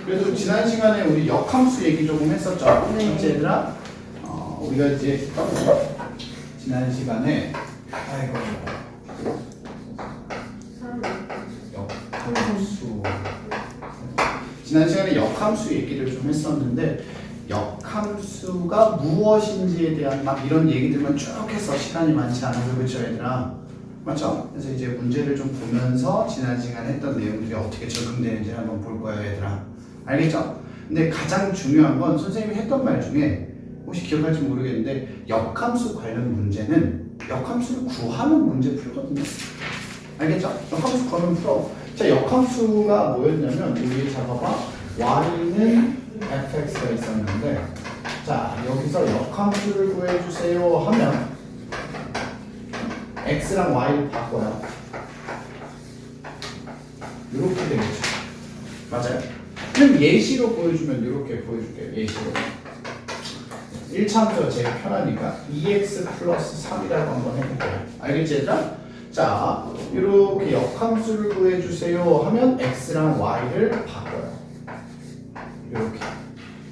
그래도 지난 시간에 우리 역함수 얘기 조금 했었죠. 네. 그치 얘들아? 우리가 이제 지난 시간에 역함수 지난 시간에 역함수 얘기를 좀 했었는데 역함수가 무엇인지에 대한 막 이런 얘기들만 쭉 해서 시간이 많지 않아서 그렇죠 얘들아? 맞죠? 그래서 이제 문제를 좀 보면서 지난 시간에 했던 내용들이 어떻게 적용되는지 한번 볼 거예요 얘들아. 알겠죠? 근데 가장 중요한 건 선생님이 했던 말 중에 혹시 기억할지 모르겠는데 역함수 관련 문제는 역함수를 구하는 문제 풀거든요. 알겠죠? 역함수 구하면 풀어. 자, 역함수가 뭐였냐면 여기 잡아봐. y는 fx가 있었는데 자 여기서 역함수를 구해주세요 하면 x랑 y를 바꿔요. 이렇게 되겠죠. 맞아요? 그럼 예시로 보여주면 이렇게 보여줄게요. 예시로 1차부터 제일 편하니까 2x 플러스 3이라고 한번 해볼게요. 알겠지 얘들아? 자 이렇게 역함수를 구해주세요 하면 x랑 y를 바꿔요. 이렇게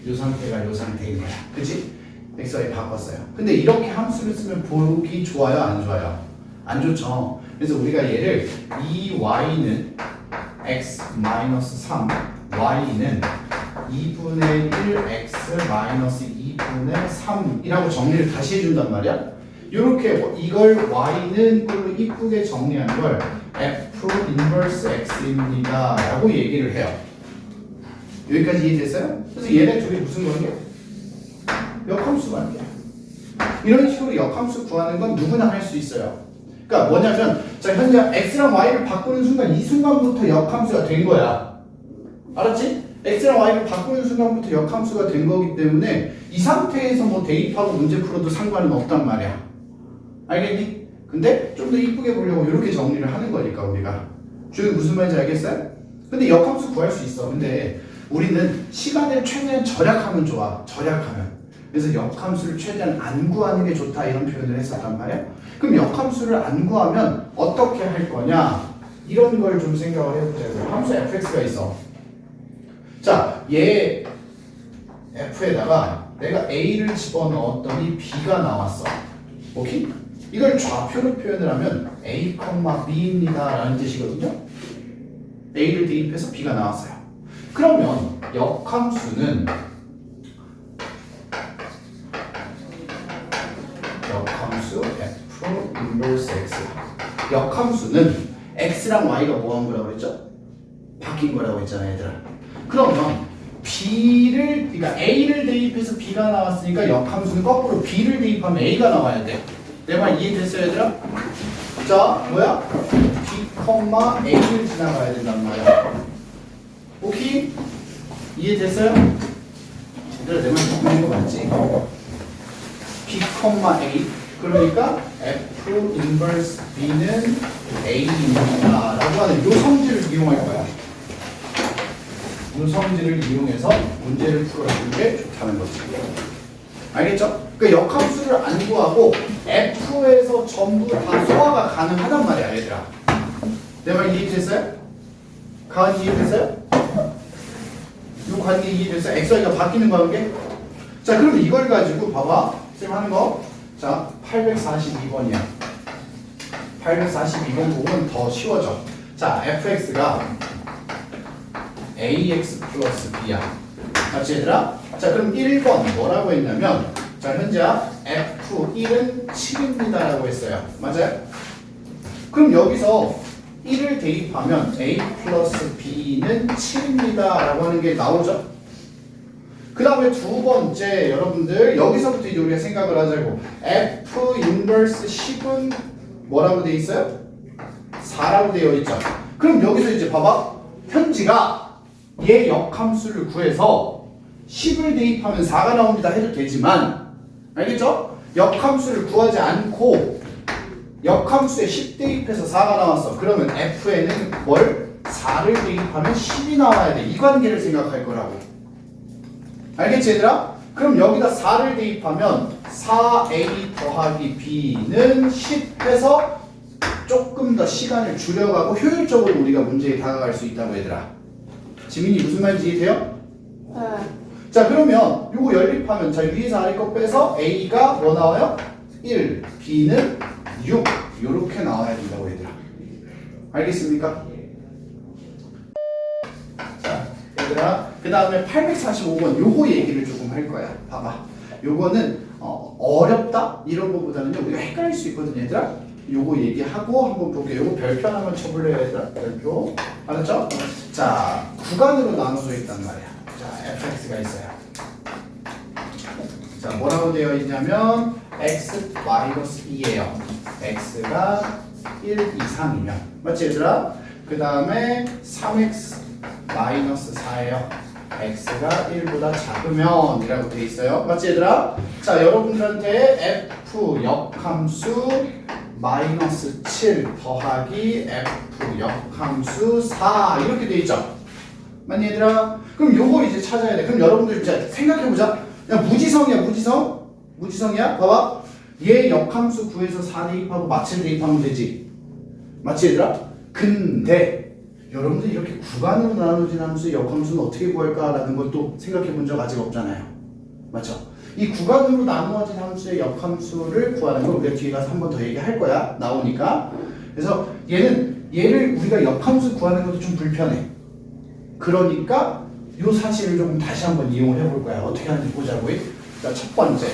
이 상태가 이 상태인 거야. 그치? x, y 바꿨어요. 근데 이렇게 함수를 쓰면 보기 좋아요? 안 좋아요? 안 좋죠. 그래서 우리가 얘를 2y는 x 마이너스 3 y는 2분의 1 x 마이너스 2분의 3이라고 정리를 다시 해준단 말이야. 이렇게 이걸 y는 걸로 이쁘게 정리한 걸 f 인버스 x입니다 라고 얘기를 해요. 여기까지 이해됐어요? 그래서 얘네 둘이 무슨 관계야? 역함수 관계야. 이런 식으로 역함수 구하는 건 누구나 할 수 있어요. 그러니까 뭐냐면 자 현재 x랑 y를 바꾸는 순간 이 순간부터 역함수가 된 거야. 알았지? x랑 y를 바꾸는 순간부터 역함수가 된 거기 때문에 이 상태에서 뭐 대입하고 문제 풀어도 상관은 없단 말이야. 알겠니? 근데 좀 더 이쁘게 보려고 이렇게 정리를 하는 거니까 우리가. 주요 무슨 말인지 알겠어요? 근데 역함수 구할 수 있어. 근데 우리는 시간을 최대한 절약하면 좋아. 절약하면. 그래서 역함수를 최대한 안 구하는 게 좋다 이런 표현을 했었단 말이야. 그럼 역함수를 안 구하면 어떻게 할 거냐? 이런 걸 좀 생각을 해보자고요. 함수 fx가 있어. 자, 얘 f에다가 내가 a를 집어넣었더니 b가 나왔어. 오케이? 이걸 좌표로 표현을 하면 a, b입니다 라는 뜻이거든요. a를 대입해서 b가 나왔어요. 그러면 역함수는 f 인버스 x 역함수는 x랑 y가 뭐 한 거라고 했죠? 바뀐 거라고 했잖아 얘들아. 그러면 b를 그러니까 a를 대입해서 b가 나왔으니까 역함수는 거꾸로 b를 대입하면 a가 나와야 돼. 내 말 이해됐어요 얘들아? 자 뭐야? b, a를 지나가야 된단 말이야. 오케이? 이해됐어요? 얘들아 내 말 듣는 거 맞지? b, a 그러니까 f 인버스 b는 a입니다 라고 하는 이 성질을 이용할 거야. 이 성질을 이용해서 문제를 풀어주는 게 좋다는 거지. 알겠죠? 그러니까 역함수를 안 구하고 f에서 전부 다 소화가 가능하단 말이야 얘들아. 내 말 이해됐어요? 가은 이해됐어요? 이 관계 이해됐어요? xy가 바뀌는 관계? 자 그럼 이걸 가지고 봐봐 쌤 하는 거. 자 842번이야 842번 보면 더 쉬워져. 자 fx가 ax 플러스 b야. 맞지 얘들아? 자 그럼 1번 뭐라고 했냐면 자 현재 f1은 7입니다 라고 했어요. 맞아요? 그럼 여기서 1을 대입하면 a 플러스 b는 7입니다 라고 하는 게 나오죠? 그 다음에 두 번째 여러분들 여기서부터 이제 우리가 생각을 하자고. f 인버스 10은 뭐라고 되어 있어요? 4라고 되어 있죠. 그럼 여기서 이제 봐봐. 현지가 얘 역함수를 구해서 10을 대입하면 4가 나옵니다 해도 되지만 알겠죠? 역함수를 구하지 않고 역함수에 10 대입해서 4가 나왔어. 그러면 f에는 뭘? 4를 대입하면 10이 나와야 돼. 이 관계를 생각할 거라고. 알겠지 얘들아? 그럼 여기다 4를 대입하면 4a 더하기 b는 10 해서 조금 더 시간을 줄여가고 효율적으로 우리가 문제에 다가갈 수 있다고 얘들아. 지민이 무슨 말인지 이해돼요? 자 그러면 요거 연립하면 자 위에서 아래 거 빼서 A가 뭐 나와요? 1, B는 6 요렇게 나와야 된다고 얘들아. 알겠습니까? 자 얘들아 그 다음에 845번 요거 얘기를 조금 할 거야. 봐봐 요거는 어렵다 이런 거보다는요 우리가 헷갈릴 수 있거든 얘들아. 요거 얘기하고 한번 볼게요. 요거 별표 하나만 쳐볼래요 얘들아? 별표 알았죠? 자 구간으로 나눠져 있단 말이야. 자 fx가 있어요. 자 뭐라고 되어 있냐면 x-2예요. x가 1 이상이면 맞지 얘들아? 그 다음에 3x-4예요. x가 1보다 작으면 이라고 되어 있어요. 맞지 얘들아? 자 여러분들한테 f 역함수 마이너스 7 더하기 f 역함수 4 이렇게 돼 있죠. 맞니 얘들아? 그럼 요거 이제 찾아야 돼. 그럼 여러분들 이제 생각해보자. 야 무지성이야 무지성? 무지성이야? 봐봐. 얘 역함수 구해서 4 대입하고 마칠 대입하면 되지. 맞지 얘들아? 근데 여러분들 이렇게 구간으로 나눠진 함수의 역함수는 어떻게 구할까라는 걸 또 생각해본 적 아직 없잖아요. 맞죠? 이 구간으로 나누어진 함수의 역함수를 구하는 걸 우리가 뒤에 가서 한 번 더 얘기할 거야. 나오니까. 그래서 얘를 우리가 역함수 구하는 것도 좀 불편해. 그러니까 이 사실을 조금 다시 한번 이용을 해볼 거야. 어떻게 하는지 보자고요. 자, 첫 번째.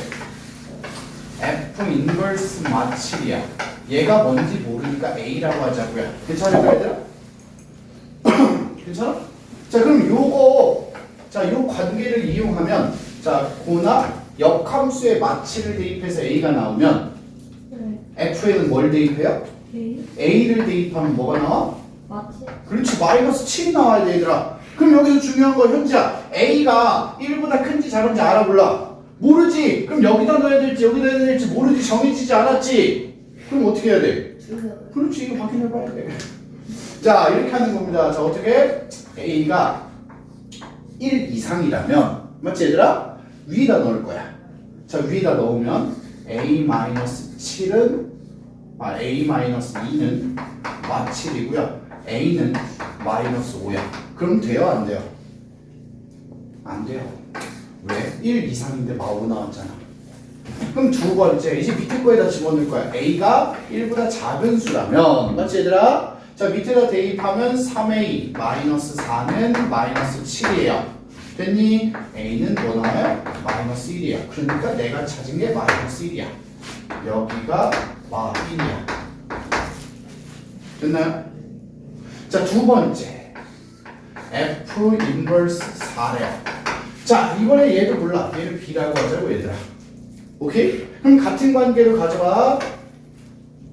F 인버스 마칠이야. 얘가 뭔지 모르니까 A라고 하자고요. 괜찮을까 얘들아? 괜찮아? 자 그럼 요거 요 관계를 이용하면 자 고나 역함수의 마치를 대입해서 A가 나오면 F에는 뭘 대입해요? A를 대입하면 뭐가 나와? 마치. 그렇지 마이너스 7이 나와야 돼 얘들아. 그럼 여기서 중요한 거 현지야 A가 1보다 큰지 작은지 알아 몰라? 모르지. 그럼 여기다 넣어야 될지 여기다 넣어야 될지 모르지. 정해지지 않았지. 그럼 어떻게 해야 돼? 그렇지 이거 확인해 봐야 돼. 자 이렇게 하는 겁니다. 자 어떻게? A가 1 이상이라면 맞지 얘들아? 위에다 넣을 거야. 자 위에다 넣으면 A-7은 A-2는 마7이고요 A는 마이너스 5야. 그럼 돼요 안 돼요? 안 돼요. 왜? 1 이상인데 마5 나왔잖아. 그럼 두 번째 이제 밑에 거에다 집어넣을 거야. A가 1보다 작은 수라면 맞지 얘들아? 자 밑에다 대입하면 3A 마이너스 4는 마이너스 7이에요. 됐니? A는 뭐 나와요? 마이너스 1이야. 그러니까 내가 찾은 게 마이너스 1이야. 여기가 마 1이야. 됐나요? 자 두 번째 F 인버스 4래요. 자 이번에 얘도 몰라. 얘를 B라고 하자고 얘들아. 오케이? 그럼 같은 관계로 가져와.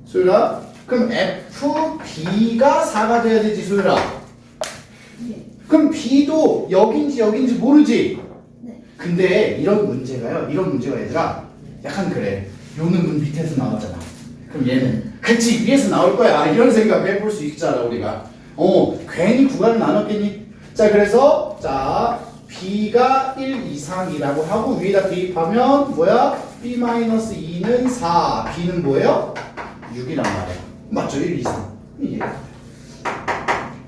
소율아. 그럼 FB가 4가 돼야 되지 소율아. 네. 그럼 B도 여긴지 모르지? 네. 근데 이런 문제가 얘들아 약간 그래. 요는 밑에서 나왔잖아. 그럼 얘는 그치 위에서 나올 거야. 이런 생각 해볼 수 있잖아 우리가. 괜히 구간을 나눴겠니? 자 그래서 자 B가 1 이상이라고 하고 위에다 대입하면 뭐야? B-2는 4 B는 뭐예요? 6이란 말이야. 맞죠? 1 이상 이게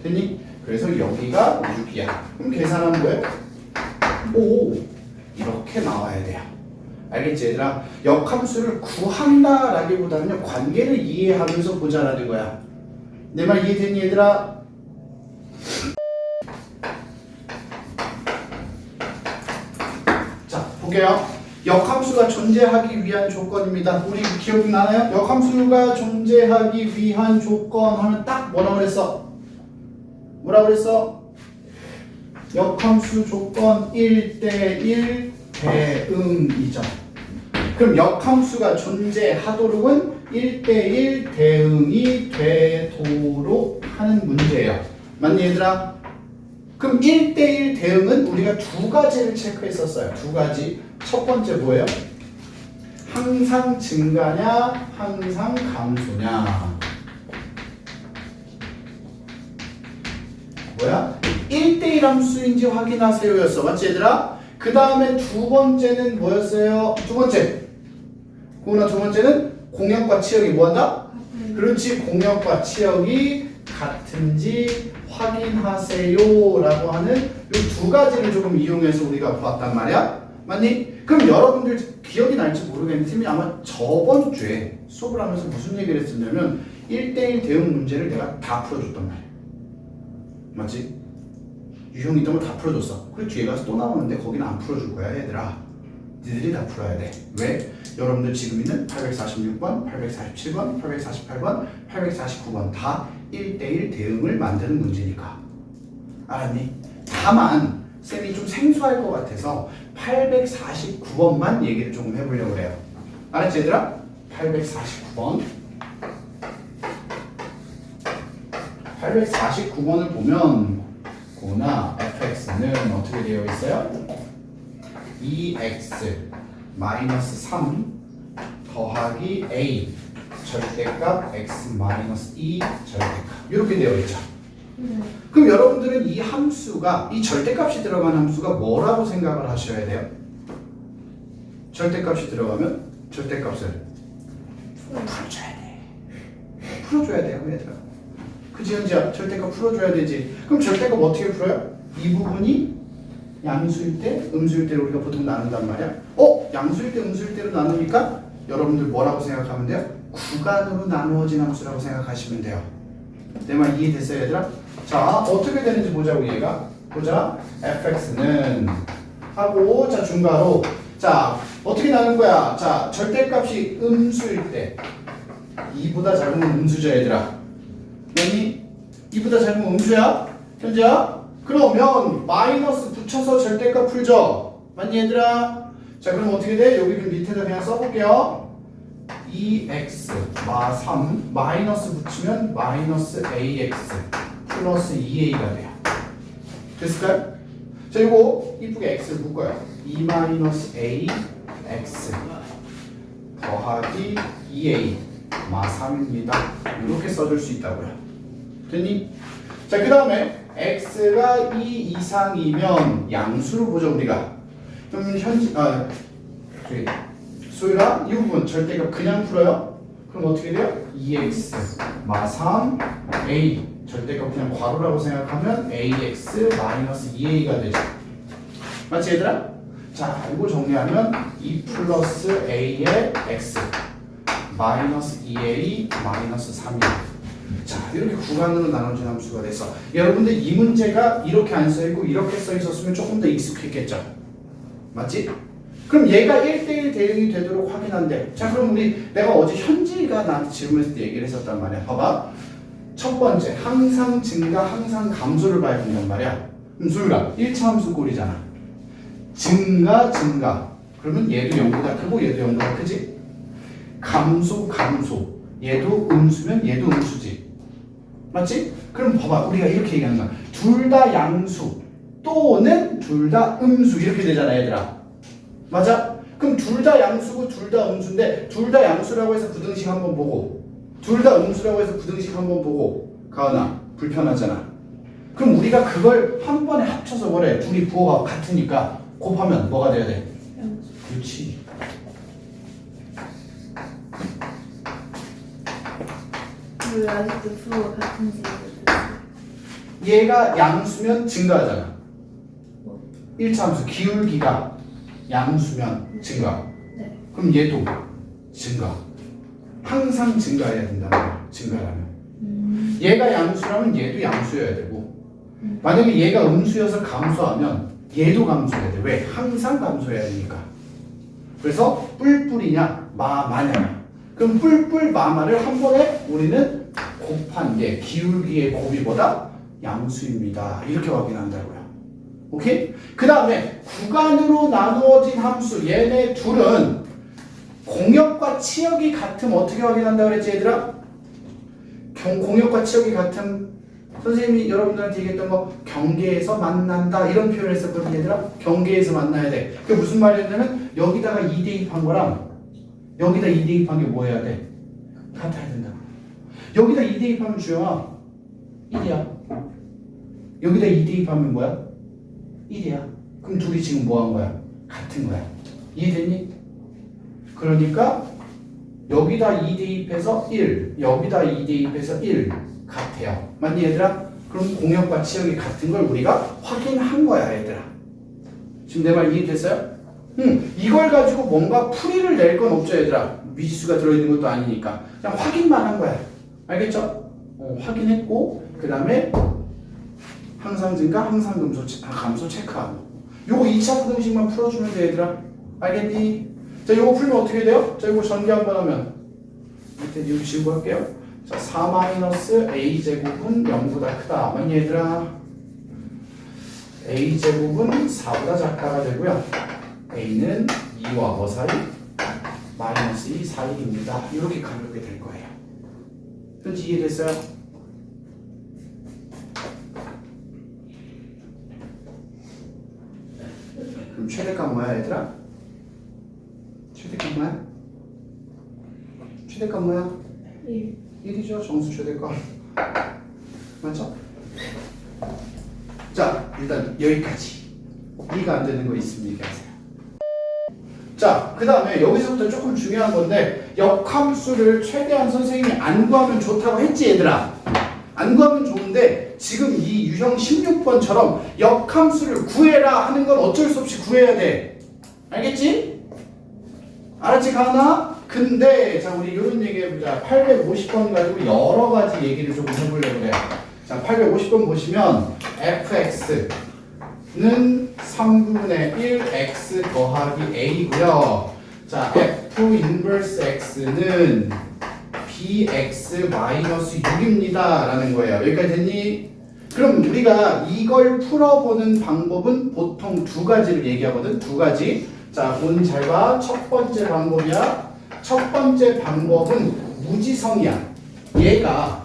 됐니? 그래서 여기가 6이야. 그럼 계산하면 뭐예요? 5 이렇게 나와야 돼요. 알겠지 얘들아? 역함수를 구한다라기보다는요 관계를 이해하면서 보자라는 거야. 내 말 이해됐니 얘들아? 자 볼게요. 역함수가 존재하기 위한 조건입니다. 우리 기억나나요? 역함수가 존재하기 위한 조건 하면 딱 뭐라고 그랬어? 뭐라고 그랬어? 역함수 조건 1대1 대응이죠. 그럼 역함수가 존재하도록은 1대1 대응이 되도록 하는 문제예요. 맞니 얘들아? 그럼 1대1 대응은 우리가 두 가지를 체크했었어요. 두 가지. 첫 번째 뭐예요? 항상 증가냐 항상 감소냐. 뭐야? 1대1 함수인지 확인하세요 였어. 맞지 얘들아? 그 다음에 두 번째는 뭐였어요? 두 번째는 공역과 치역이 뭐한다? 그렇지 공역과 치역이 같은지 확인하세요 라고 하는 이 두 가지를 조금 이용해서 우리가 보았단 말이야. 맞니? 그럼 여러분들 기억이 날지 모르겠는데 팀이 아마 저번 주에 수업을 하면서 무슨 얘기를 했었냐면 1대1 대응 문제를 내가 다 풀어줬단 말이야. 맞지? 유형 있던 거 다 풀어줬어. 그리고 뒤에 가서 또 나오는데 거기는 안 풀어줄 거야 얘들아. 니들이 다 풀어야 돼. 왜? 여러분들 지금 있는 846번, 847번, 848번, 849번 다 1대1 대응을 만드는 문제니까. 알았니? 다만 쌤이 좀 생소할 것 같아서 849번만 얘기를 조금 해보려고 해요. 알았지 얘들아? 849번 849번을 보면 고나 fx는 어떻게 되어 있어요? 2x 마이너스 3 더하기 a 절대값 x 마이너스 2 절대값 이렇게 되어 있죠. 그럼 여러분들은 이 함수가 이 절대값이 들어간 함수가 뭐라고 생각을 하셔야 돼요? 절대값이 들어가면 절대값을 풀어줘야 돼. 풀어줘야 돼요 얘들아. 그지 현지야? 절대값 풀어줘야 되지. 그럼 절대값 어떻게 풀어요? 이 부분이 양수일 때 음수일 때로 우리가 보통 나눈단 말이야. 양수일 때 음수일 때로 나누니까 여러분들 뭐라고 생각하면 돼요? 구간으로 나누어진 함수라고 생각하시면 돼요. 내 말 이해됐어요 얘들아? 자 어떻게 되는지 보자고 얘가. 보자. fx는 하고 자 중괄호 자 어떻게 나눈 거야? 자 절대값이 음수일 때 2보다 작으면 음수죠 얘들아. 아니 2보다 작으면 음수야? 현재야? 그러면 마이너스 붙여서 절대값 풀죠. 맞니 얘들아? 자 그럼 어떻게 돼? 여기 그 밑에다 그냥 써볼게요. 2x 마 3 마이너스 붙이면 마이너스 ax 플러스 2a가 돼요. 됐을까요? 자 이거 이쁘게 x를 묶어요. 2 마이너스 a x 더하기 2a 마 3입니다. 이렇게 써줄 수 있다고요. 됐니? 자 그 다음에 x가 2 이상이면 양수로 보죠 우리가. 그럼 소율아 이 부분 절대값 그냥 풀어요. 그럼 어떻게 돼요? 2x 마 3 a 절대값 그냥 괄호라고 생각하면 ax 마이너스 2a가 되죠. 맞지 얘들아? 자 이거 정리하면 2 플러스 a의 x 마이너스 2a 마이너스 3이야. 자 이렇게 구간으로 나눠진 함수가 됐어. 여러분들 이 문제가 이렇게 안 써있고 이렇게 써있었으면 조금 더 익숙했겠죠. 맞지? 그럼 얘가 1대1 대응이 되도록 확인한대. 자 그럼 내가 어제 현지가 나한테 질문했을 때 얘기를 했었단 말이야. 봐봐. 첫 번째 항상 증가 항상 감소를 봐야 된단 말이야. 그럼 소율아 1차 함수 꼴이잖아. 증가 그러면 얘도 0보다 크고 얘도 0보다 크지? 감소 얘도 음수면 얘도 음수지. 맞지? 그럼 봐봐 우리가 이렇게 얘기하는 거야. 둘 다 양수 또는 둘 다 음수 이렇게 되잖아 얘들아. 맞아? 그럼 둘 다 양수고 둘 다 음수인데 둘 다 양수라고 해서 부등식 한번 보고 둘 다 음수라고 해서 부등식 한번 보고 가은아 불편하잖아. 그럼 우리가 그걸 한 번에 합쳐서 뭐래? 둘이 부호가 같으니까 곱하면 뭐가 돼야 돼? 그렇지. 왜 아직도 부호가 같은지 얘가 양수면 증가하잖아. 1차 함수 기울기가 양수면 증가. 네. 그럼 얘도 증가. 항상 증가해야 된다는 거야. 증가라면. 얘가 양수라면 얘도 양수여야 되고 만약에 얘가 음수여서 감소하면 얘도 감소해야 돼. 왜? 항상 감소해야 되니까. 그래서 뿔뿔이냐 마마냐. 그럼 뿔뿔 마마를 한 번에 우리는 곱한 게 기울기의 곱이보다 양수입니다. 이렇게 확인한다고요. 오케이? 그 다음에 구간으로 나누어진 함수 얘네 둘은 공역과 치역이 같으면 어떻게 확인한다고 그랬지 얘들아? 공역과 치역이 같음 선생님이 여러분들한테 얘기했던 거 경계에서 만난다 이런 표현을 했었거든요 얘들아. 경계에서 만나야 돼. 그게 무슨 말이냐면 여기다가 2 대입한 거랑 여기다 2 대입한 게 뭐 해야 돼? 같아야 된다. 여기다 2 대입하면 주영아 1이야. 여기다 2 대입하면 뭐야? 1이야. 그럼 둘이 지금 뭐 한 거야? 같은 거야. 이해됐니? 그러니까 여기다 2 대입해서 1 여기다 2 대입해서 1 같은 같아요. 맞니 얘들아? 그럼 공역과 치역이 같은 걸 우리가 확인한 거야 얘들아. 지금 내 말 이해됐어요? 이걸 가지고 뭔가 풀이를 낼 건 없죠 얘들아. 미지수가 들어있는 것도 아니니까 그냥 확인만 한 거야. 알겠죠? 확인했고 그 다음에 항상 증가, 항상 감소 체크하고 요거 2차 부등식만 풀어주면 돼 얘들아. 알겠니? 자 요거 풀면 어떻게 돼요? 자 요거 전개 한번 하면 밑에 여기 지우고 할게요. 자 4-a제곱은 0보다 크다. 맞니 얘들아? a제곱은 4보다 작다가 되고요. a는 2와 뭐 사이? 마이너스 2 사이입니다. 이렇게 가볍게 될 거예요. 현재 이해됐어요? 그럼 최대값 뭐야 얘들아? 최대값 뭐야? 최대값 뭐야? 1이죠 정수 최대값. 맞죠? 자 일단 여기까지. 이해가 안 되는 거 있으면 얘기하세요. 자 그 다음에 여기서부터 조금 중요한 건데 역함수를 최대한 선생님이 안 구하면 좋다고 했지 얘들아. 안 구하면 좋은데 지금 이 유형 16번처럼 역함수를 구해라 하는 건 어쩔 수 없이 구해야 돼. 알겠지? 알았지 가은아? 근데 자 우리 이런 얘기 해보자. 850번 가지고 여러 가지 얘기를 조금 해보려고 해요. 자 850번 보시면 fx는 3분의 1 x 더하기 a고요. 자 f 인버스 x는 bx 마이너스 6입니다 라는 거예요. 여기까지 됐니? 그럼 우리가 이걸 풀어보는 방법은 보통 두 가지를 얘기하거든. 두 가지. 자 본 잘 봐. 첫 번째 방법이야. 첫 번째 방법은 무지성이야. 얘가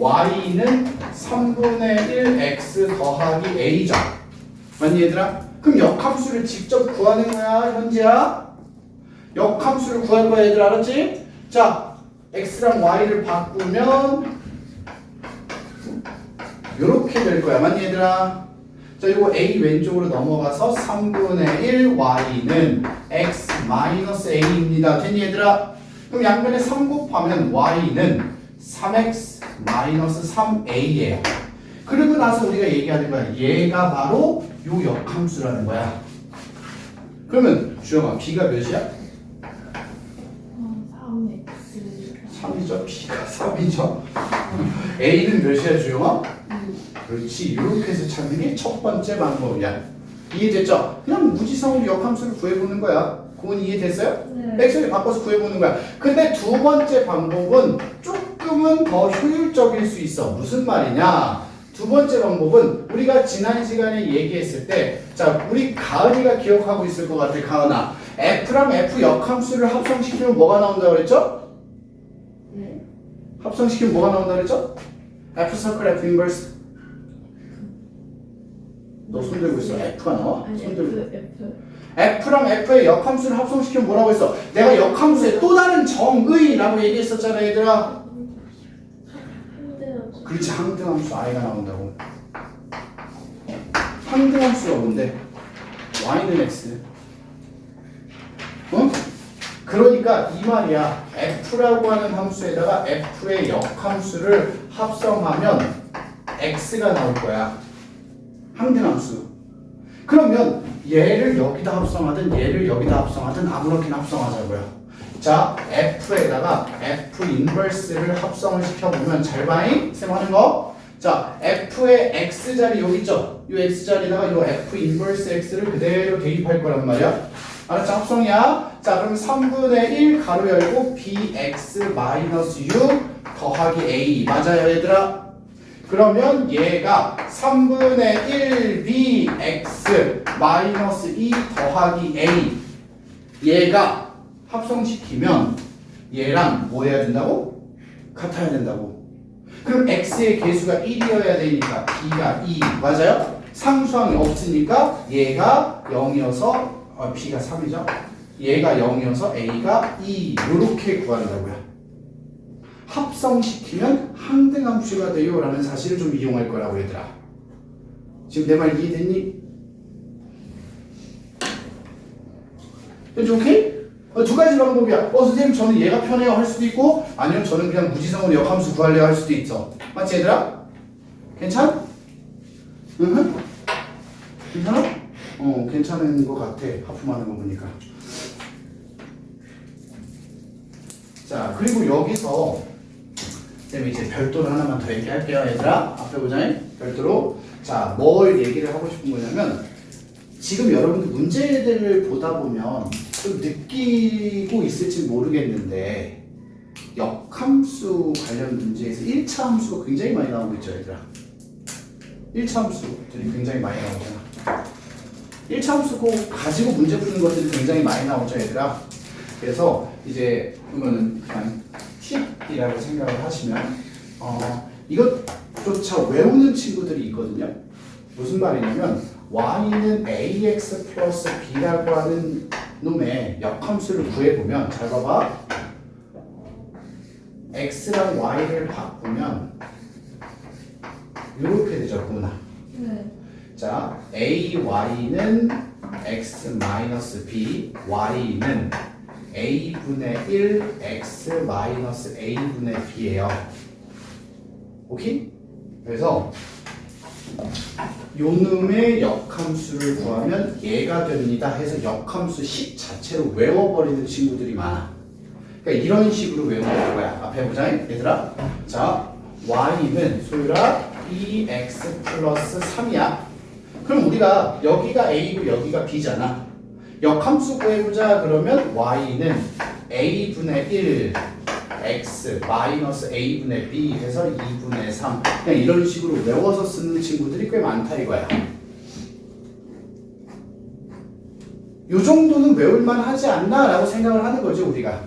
y는 3분의 1 x 더하기 a죠. 맞니 얘들아? 그럼 역함수를 직접 구하는 거야 현지야. 역함수를 구할 거야 얘들 알았지? 자 x랑 y를 바꾸면 요렇게 될 거야. 맞니 얘들아? 자 이거 a 왼쪽으로 넘어가서 3분의 1 y는 x 마이너스 a입니다. 됐니 얘들아? 그럼 양면에 3 곱하면 y는 3x 마이너스 3a예요. 그리고 나서 우리가 얘기하는 거야. 얘가 바로 요 역함수라는 거야. 그러면 주영아 b가 몇이야? 3x 3이죠. b가 3이죠. a는 몇이야 주영아? 그렇지. 이렇게 해서 찾는 게 첫 번째 방법이야. 이해됐죠? 그냥 무지성으로 역함수를 구해보는 거야. 그건 이해됐어요? 네. x를 바꿔서 구해보는 거야. 근데 두 번째 방법은 조금은 더 효율적일 수 있어. 무슨 말이냐? 두 번째 방법은 우리가 지난 시간에 얘기했을 때, 자 우리 가은이가 기억하고 있을 것 같아. 가은아, f랑 f 역함수를 합성시키면 뭐가 나온다고 그랬죠? 네. 합성시키면 뭐가 나온다고 그랬죠? f 서클 f 인버스. 너 손 들고 있어. f가 나와? 아니 손 들고. F f랑 f의 역함수를 합성시키면 뭐라고 했어? 내가 역함수의 또 다른 정의라고 얘기했었잖아 얘들아. 그렇지. 항등함수 i가 나온다고. 항등함수가 뭔데? y는 x. 어? 그러니까 이 말이야. f라고 하는 함수에다가 f의 역함수를 합성하면 x가 나올 거야. 항등함수. 그러면 얘를 여기다 합성하든 얘를 여기다 합성하든 아무렇게나 합성하자고요. 자, f에다가 f 인버스를 합성을 시켜보면 잘 봐잉? 쌤 하는 거. 자, f의 x자리 여기 있죠? 이 x자리에다가 이 f 인버스 x를 그대로 대입할 거란 말이야. 알았죠? 합성이야. 자, 그럼 3분의 1 가로 열고 bx 마이너스 6 더하기 a. 맞아요, 얘들아? 그러면 얘가 3분의 1 bx 마이너스 2 더하기 a. 얘가 합성시키면 얘랑 뭐 해야 된다고? 같아야 된다고. 그럼 x의 개수가 1이어야 되니까 b가 2. 맞아요? 상수항이 없으니까 얘가 0이어서 b가 3이죠. 얘가 0이어서 a가 2. 이렇게 구한다고요. 합성시키면 항등함수가 돼요 라는 사실을 좀 이용할 거라고 얘들아. 지금 내 말 이해됐니? 현재 오케이? 두 가지 방법이야. 선생님 저는 얘가 편해요 할 수도 있고 아니면 저는 그냥 무지성으로 역함수 구하려고 할 수도 있어. 맞지 얘들아? 괜찮? 응? 괜찮아? 괜찮은 것 같아. 하품하는 거 보니까. 자, 그리고 여기서 쌤이 이제 별도로 하나만 더 얘기할게요, 얘들아. 앞에 보자. 별도로. 자, 뭘 얘기를 하고 싶은 거냐면 지금 여러분들 문제들을 보다 보면 좀 느끼고 있을지 모르겠는데 역함수 관련 문제에서 1차 함수가 굉장히 많이 나오고 있죠, 얘들아. 1차 함수들이 굉장히 많이 나오잖아. 1차 함수 꼭 가지고 문제 푸는 것들이 굉장히 많이 나오죠, 얘들아. 그래서 이제 그러면은 그냥 팁이라고 생각을 하시면 이것조차 외우는 친구들이 있거든요. 무슨 말이냐면 y는 ax 플러스 b라고 하는 놈의 역함수를 구해보면 잘 봐봐. x랑 y를 바꾸면 이렇게 되죠, 구나. 네. 자, ay는 x 마이너스 b, y는 a분의 1 x 마이너스 a분의 b예요. 오케이? 그래서 요 놈의 역함수를 구하면 얘가 됩니다 해서 역함수 식 자체로 외워버리는 친구들이 많아. 그러니까 이런 식으로 외우는 거야. 앞에 보자 얘들아. 자, y는 소유라 2x 플러스 3이야. 그럼 우리가 여기가 a고 여기가 b잖아. 역함수 구해보자 그러면 y는 a분의 1 x 마이너스 a분의 b 해서 2분의 3 그냥 이런 식으로 외워서 쓰는 친구들이 꽤 많다 이거야. 요 정도는 외울만 하지 않나 라고 생각을 하는 거죠 우리가.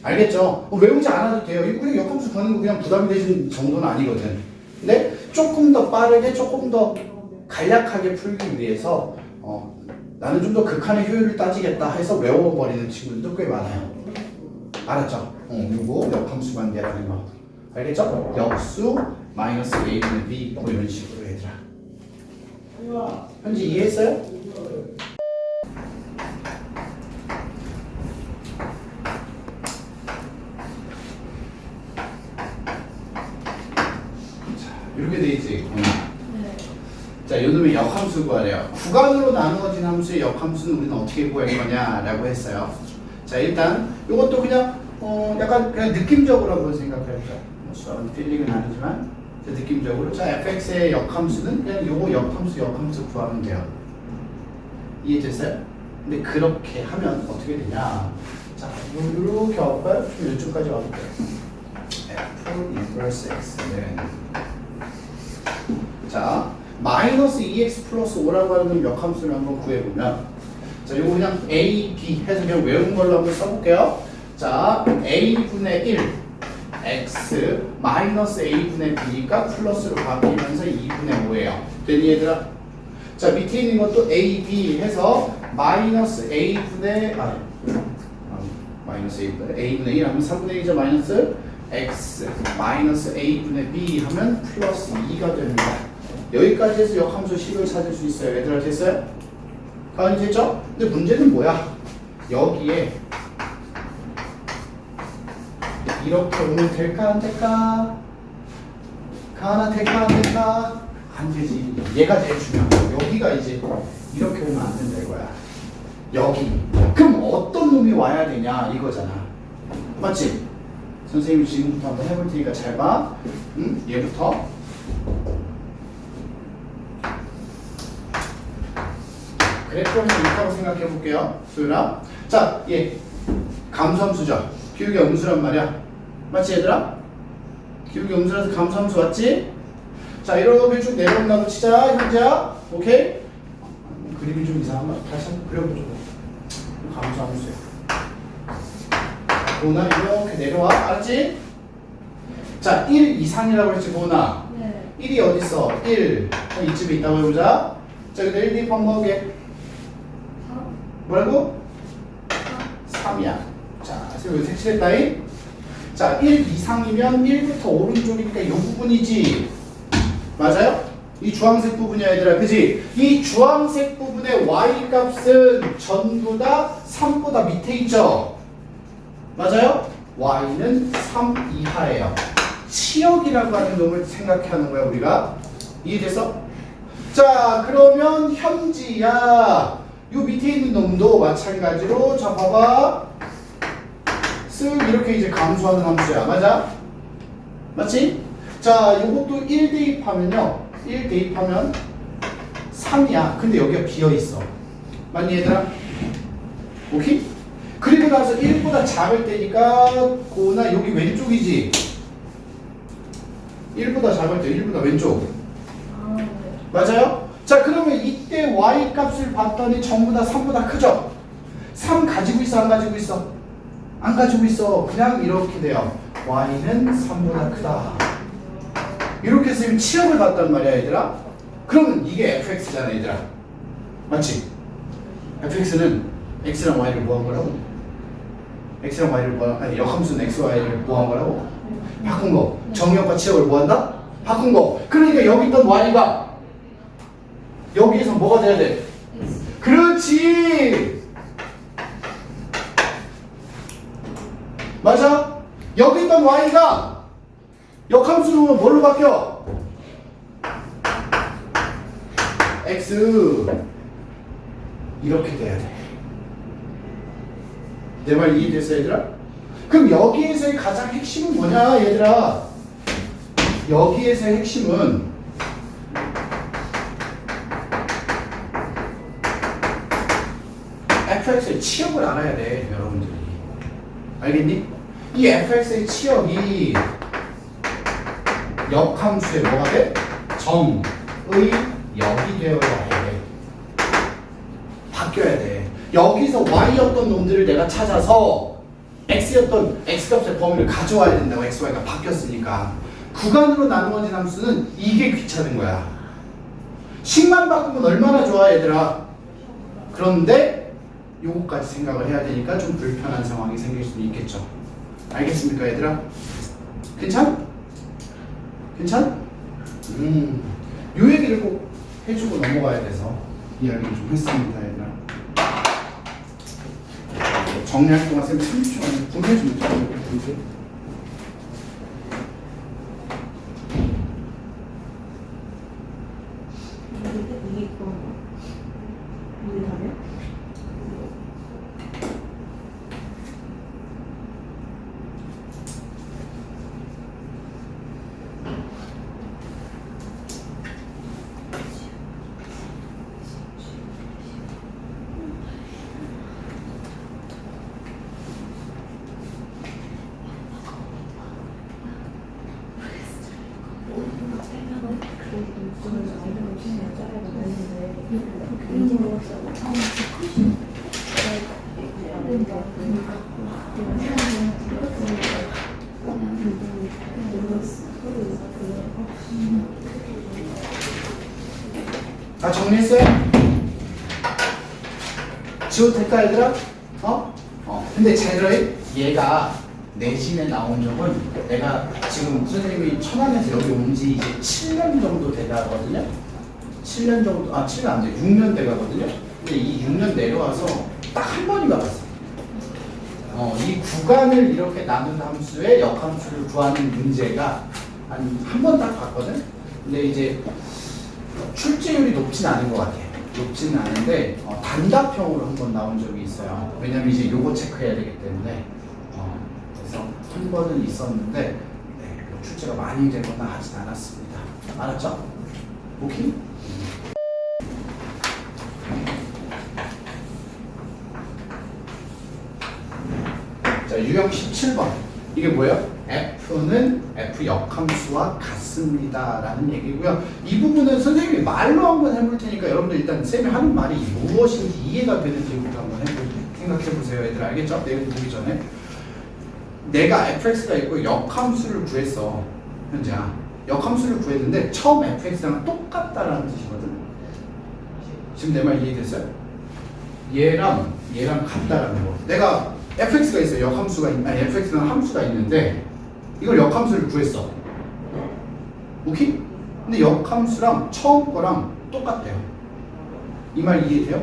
알겠죠? 외우지 않아도 돼요. 그냥 역함수 구하는 거 그냥 부담이 되는 정도는 아니거든. 근데 조금 더 빠르게 조금 더 간략하게 풀기 위해서 나는 좀 더 극한의 효율을 따지겠다 해서 외워버리는 친구들도 꽤 많아요. 알았죠? 요거 역함수 관계라는 거. 알겠죠? 역수 마이너스 a분의 b 뭐 이런 식으로 얘들아. 현재 이해했어요? 자, 이렇게 돼 있지. 자, 요놈의 역함수 구하래요. 구간으로 나누어진 함수의 역함수는 우리는 어떻게 구할 거냐라고 했어요. 자, 일단 이것도 그냥 약간 그냥 느낌적으로 한번 생각해보자. 수학은 필링은 아니지만 느낌적으로 자, fx의 역함수는 그냥 요거 역함수 구하면 돼요. 이해됐어요? 근데 그렇게 하면 어떻게 되냐? 자, 이렇게 와볼까요? 좀 이쪽까지 와볼게요. f 인버스 x는 자. 마이너스 2x 플러스 5라고 하는 역함수를 한번 구해보면 자, 이거 그냥 a, b 해서 그냥 외운 걸로 한번 써볼게요. 자, a분의 1 x 마이너스 a분의 b가 플러스로 바뀌면서 2분의 5예요. 됐니 얘들아? 자, 밑에 있는 것도 a, b 해서 마이너스 a분의 마이너스 a분의 1 하면 3분의 2죠. 마이너스 x 마이너스 a분의 b 하면 플러스 2가 됩니다. 여기까지 해서 역함수 식을 찾을 수 있어요. 얘들아 됐어요? 가은이 됐죠? 근데 문제는 뭐야? 여기에 이렇게 오면 될까 안 될까? 가은아 될까 안 될까? 안 되지. 얘가 제일 중요한 거야. 여기가 이제 이렇게 오면 안 된다 이거야. 여기. 그럼 어떤 놈이 와야 되냐 이거잖아. 맞지? 선생님이 지금부터 한번 해볼 테니까 잘 봐. 응? 얘부터. 그래프를 있다고 생각해 볼게요. 소율아. 자, 얘 감수함수죠. 기울기 음수란 말이야. 맞지 얘들아? 기울기 음수라서 감수함수 맞지? 자, 이렇게 쭉 내려온다고 치자. 현재야. 오케이? 그림이 좀 이상한가? 다시 한번 그려보죠. 감수함수야. 보나 이렇게 내려와. 알았지? 자, 1 이상이라고 했지 보나. 네. 1이 어딨어? 1. 이쯤에 있다고 해보자. 자, 근데 1, 2 방법에 뭐라고? 3이야. 자, 여기 색칠했다잉. 자, 1 이상이면 1부터 오른쪽이니까 이 부분이지. 맞아요? 이 주황색 부분이야 얘들아. 그지? 이 주황색 부분의 y 값은 전부 다 3보다 밑에 있죠. 맞아요? y는 3 이하예요. 치역이라고 하는 놈을 생각해 하는 거야 우리가. 이해됐어? 자 그러면 현지야 요 밑에 있는 놈도 마찬가지로 자 봐봐 쓱 이렇게 이제 감소하는 함수야. 맞아? 맞지? 자 요것도 1 대입하면요 1 대입하면 3이야. 근데 여기가 비어있어. 맞니 얘들아? 오케이? 그리고 나서 1보다 작을 때니까 고나 여기 왼쪽이지. 1보다 작을 때 1보다 왼쪽. 아, 네. 맞아요? 자 그러면 이때 y 값을 봤더니 전부 다 3보다 크죠? 3 가지고 있어 안 가지고 있어? 안 가지고 있어. 그냥 이렇게 돼요. y는 3보다 크다. 이렇게 쓰면 치역을 봤단 말이야 얘들아. 그러면 이게 fx잖아 얘들아. 맞지? fx는 x랑 y를 뭐한 거라고? x랑 y를 아니 역함수는 x, y를 뭐한 거라고? 바꾼 거. 정역과 치역을 뭐한다? 바꾼 거. 그러니까 여기 있던 y가 여기에서 뭐가 돼야 돼? 그렇지. 맞아? 여기 있던 y가 역함수로 뭘로 바뀌어? x. 이렇게 돼야 돼. 내 말 이해됐어 얘들아? 그럼 여기에서의 가장 핵심은 뭐냐 얘들아? 여기에서의 핵심은 fx의 치역을 알아야 돼 여러분들이. 알겠니? 이 fx의 치역이 역함수의 뭐가 돼? 정의 역이 되어야 해. 바뀌어야 돼. 여기서 y였던 놈들을 내가 찾아서 x였던 x값의 범위를 가져와야 된다고. x, y가 바뀌었으니까. 구간으로 나누어진 함수는 이게 귀찮은 거야. 식만 바꾸면 얼마나 좋아 얘들아. 그런데 요거까지 생각을 해야 되니까 좀 불편한 상황이 생길 수도 있겠죠. 알겠습니까 얘들아? 괜찮? 괜찮? 요 얘기를 꼭 해주고 넘어가야 돼서 이야기를 좀 했습니다 얘들아. 정리할 동안 쌤 30초 안에 분해주면 돼요. 이게 그건가? 이게 답이야? 다 정리했어요? 지워도 될까 얘들아? 근데 잘 들어요? 얘가 내신에 나온 적은 내가 지금 선생님이 천안에서 여기 온 지 이제 7년 정도 돼가거든요. 7년 정도, 7년 안 돼. 6년 돼가거든요. 근데 이 6년 내려와서 딱 한 번인가 봤어. 이 구간을 이렇게 나눈 함수의 역함수를 구하는 문제가 한 번 딱 봤거든. 근데 이제 출제율이 높진 않은 것 같아. 높지는 않은데 단답형으로 한 번 나온 적이 있어요. 왜냐면 이제 요거 체크해야 되기 때문에. 그래서 한 번은 있었는데 네, 출제가 많이 되거나 하진 않았습니다. 알았죠? 오케이? 자, 유형 17번. 이게 뭐예요? F는 F 역함수와 같습니다 라는 얘기고요. 이 부분은 선생님이 말로 한번 해볼 테니까 여러분들 일단 쌤이 하는 말이 무엇인지 이해가 되는 기분으로 한번 생각해 보세요. 얘들 알겠죠? 내일 보기 전에 내가 fx가 있고 역함수를 구했어. 현재야. 역함수를 구했는데 처음 fx랑 똑같다라는 뜻이거든. 지금 내 말 이해됐어요? 얘랑 같다라는 거. 내가 fx가 있어. 역함수가 fx라는 함수가 있는데 이걸 역함수를 구했어. 오케이? 근데 역함수랑 처음 거랑 똑같대요. 이 말 이해돼요?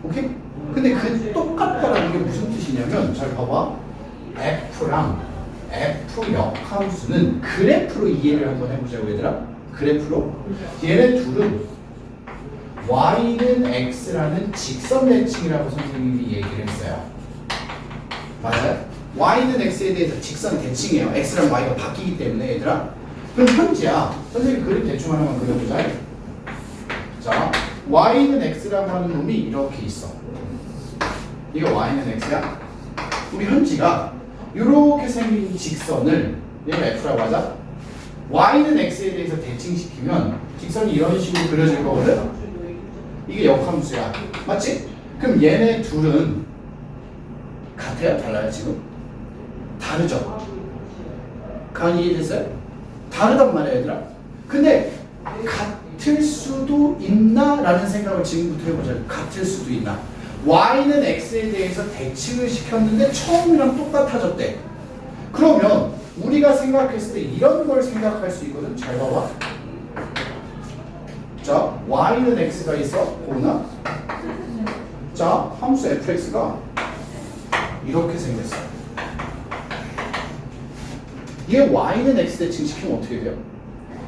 오케이? 근데 그 똑같다라는 게 무슨 뜻이냐면 잘 봐봐. F랑 F 역함수는 그래프로 이해를 한번 해보자고 얘들아. 그래프로. 얘네 둘은 Y는 X라는 직선 대칭이라고 선생님이 얘기를 했어요. 맞아요? Y는 X에 대해서 직선 대칭이에요. X랑 Y가 바뀌기 때문에 얘들아. 그럼 현지야. 선생님 그림 대충 하나만 그려보자. 자, Y는 X라고 하는 놈이 이렇게 있어. 이거 Y는 X야. 우리 현지가 이렇게 생긴 직선을 얘가 F라고 하자. Y는 X에 대해서 대칭시키면 직선이 이런 식으로 그려질 거거든. 이게 역함수야. 맞지? 그럼 얘네 둘은 같아요? 달라요 지금? 다르죠? 간 이해됐어요? 다르단 말이야 얘들아. 근데 같을 수도 있나? 라는 생각을 지금부터 해보자. 같을 수도 있나? Y는 X에 대해서 대칭을 시켰는데 처음이랑 똑같아졌대. 그러면 우리가 생각했을 때 이런 걸 생각할 수 있거든. 잘 봐봐. 자, Y는 X가 있어. 보나? 자, 함수 fx가 이렇게 생겼어. 얘 Y는 X 대칭 시키면 어떻게 돼요?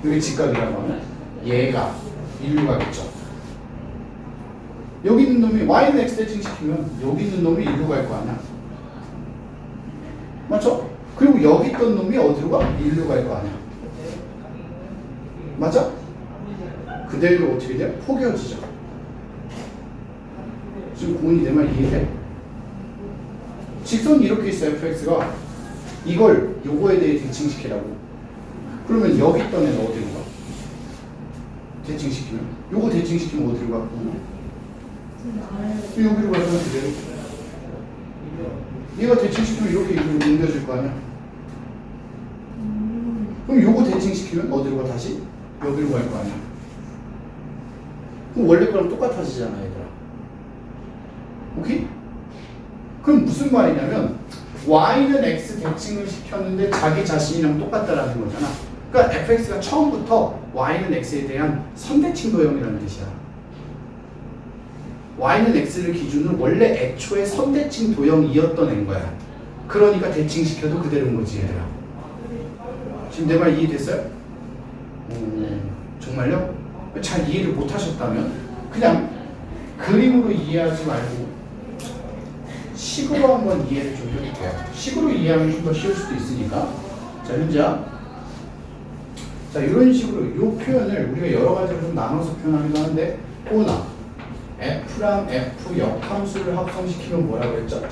여기 직각이라고 하면 얘가 일로 가겠죠. 여기 있는 놈이 Y는 X 대칭 시키면 여기 있는 놈이 일로 갈 거 아니야. 맞죠? 그리고 여기 있던 놈이 어디로 가? 일로 갈 거 아니야. 맞아? 그대로 어떻게 돼? 포개어지죠. 지금 고은이 내 말 이해돼? 직선이 이렇게 있어 fx가. 이걸 요거에 대해 대칭시키라고. 그러면 여기 있던 애는 어디로 가? 대칭시키면 요거 대칭시키면 어디로 가? 여기로 가잖아 그대로. 얘가 대칭시키면 이렇게 옮겨질 거 아니야. 그럼 요거 대칭시키면 어디로 가 다시? 여기로 갈 거 아니야. 그럼 원래 거랑 똑같아지잖아 얘들아. 오케이? 그럼 무슨 말이냐면 Y는 X 대칭을 시켰는데 자기 자신이랑 똑같다라는 거잖아. 그러니까 fx가 처음부터 Y는 X에 대한 선대칭 도형이라는 뜻이야. Y는 X를 기준으로 원래 애초에 선대칭 도형이었던 애인 거야. 그러니까 대칭시켜도 그대로인 거지 얘들아. 지금 내 말 이해됐어요? 정말요? 잘 이해를 못하셨다면 그냥 그림으로 이해하지 말고 식으로 한번 이해를 좀 해볼게요. 식으로 이해하면 좀 더 쉬울 수도 있으니까. 자, 현재야. 자, 이런 식으로 이 표현을 우리가 여러 가지로 좀 나눠서 표현하기도 하는데, 오나 F랑 F 역함수를 합성시키면 뭐라고 했죠?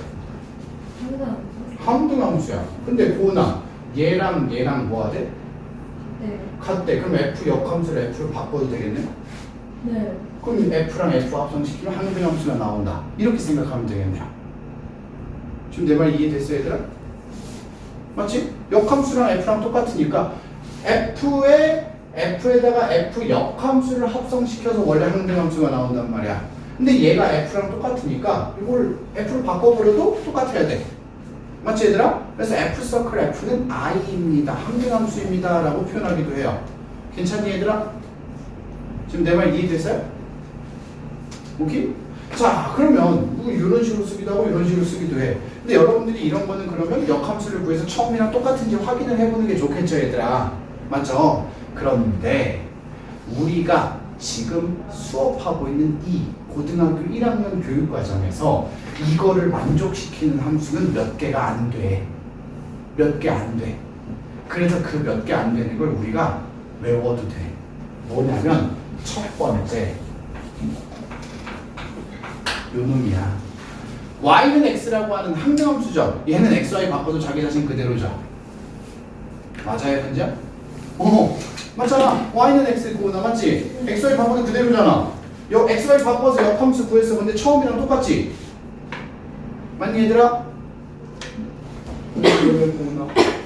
함등함수야. 근데 보나 얘랑 얘랑 뭐가 돼? 네. 같대. 그럼 F 역함수를 F로 바꿔도 되겠네? 네. 그럼 F랑 F 합성시키면 함등함수가 나온다. 이렇게 생각하면 되겠네요. 지금 내 말 이해됐어요 얘들아? 맞지? 역함수랑 F랑 똑같으니까 F에다가 F 역함수를 합성시켜서 원래 함등함수가 나온단 말이야. 근데 얘가 F랑 똑같으니까 이걸 F로 바꿔버려도 똑같아야 돼. 맞지 얘들아? 그래서 F 서클 F는 I입니다. 함등함수입니다 라고 표현하기도 해요. 괜찮니 얘들아? 지금 내 말 이해됐어요? 오케이? 자, 그러면 뭐 이런 식으로 쓰기도 하고 이런 식으로 쓰기도 해. 근데 여러분들이 이런 거는 그러면 역함수를 구해서 처음이랑 똑같은지 확인을 해보는 게 좋겠죠 얘들아. 맞죠? 그런데 우리가 지금 수업하고 있는 이 고등학교 1학년 교육과정에서 이거를 만족시키는 함수는 몇 개가 안 돼. 몇 개 안 돼. 그래서 그 몇 개 안 되는 걸 우리가 외워도 돼. 뭐냐면 첫 번째 요 놈이야. Y는 X라고 하는 함등함수죠. 얘는 XY 바꿔도 자기 자신 그대로죠. 맞아요 현재? 맞잖아. Y는 X고 나 맞지? XY 바꿔도 그대로잖아. XY 바꿔서 역함수 구했어. 근데 처음이랑 똑같지? 맞니 얘들아?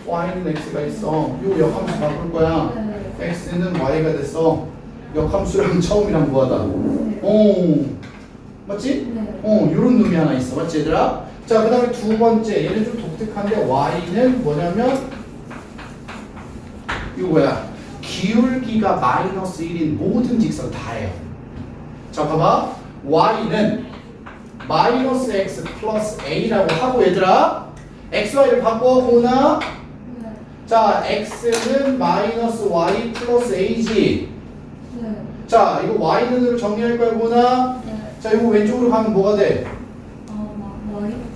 Y는 X가 있어. 요 역함수 바꿀 거야. 네. X는 Y가 됐어. 역함수랑 처음이랑 뭐하다? 맞지? 네. 요런 놈이 하나 있어. 맞지 얘들아? 자, 그 다음에 두 번째. 얘는 좀 독특한데 Y는 뭐냐면 이거 뭐야? 기울기가 마이너스 1인 모든 직선 다예요. 자, 봐봐. y는 마이너스 x 플러스 a라고 하고 얘들아 x, y를 바꿔 보나? 네. 자, x는 마이너스 y 플러스 a지. 네. 자, 이거 y는으로 정리할 거야 보나? 네. 자, 이거 왼쪽으로 가면 뭐가 돼?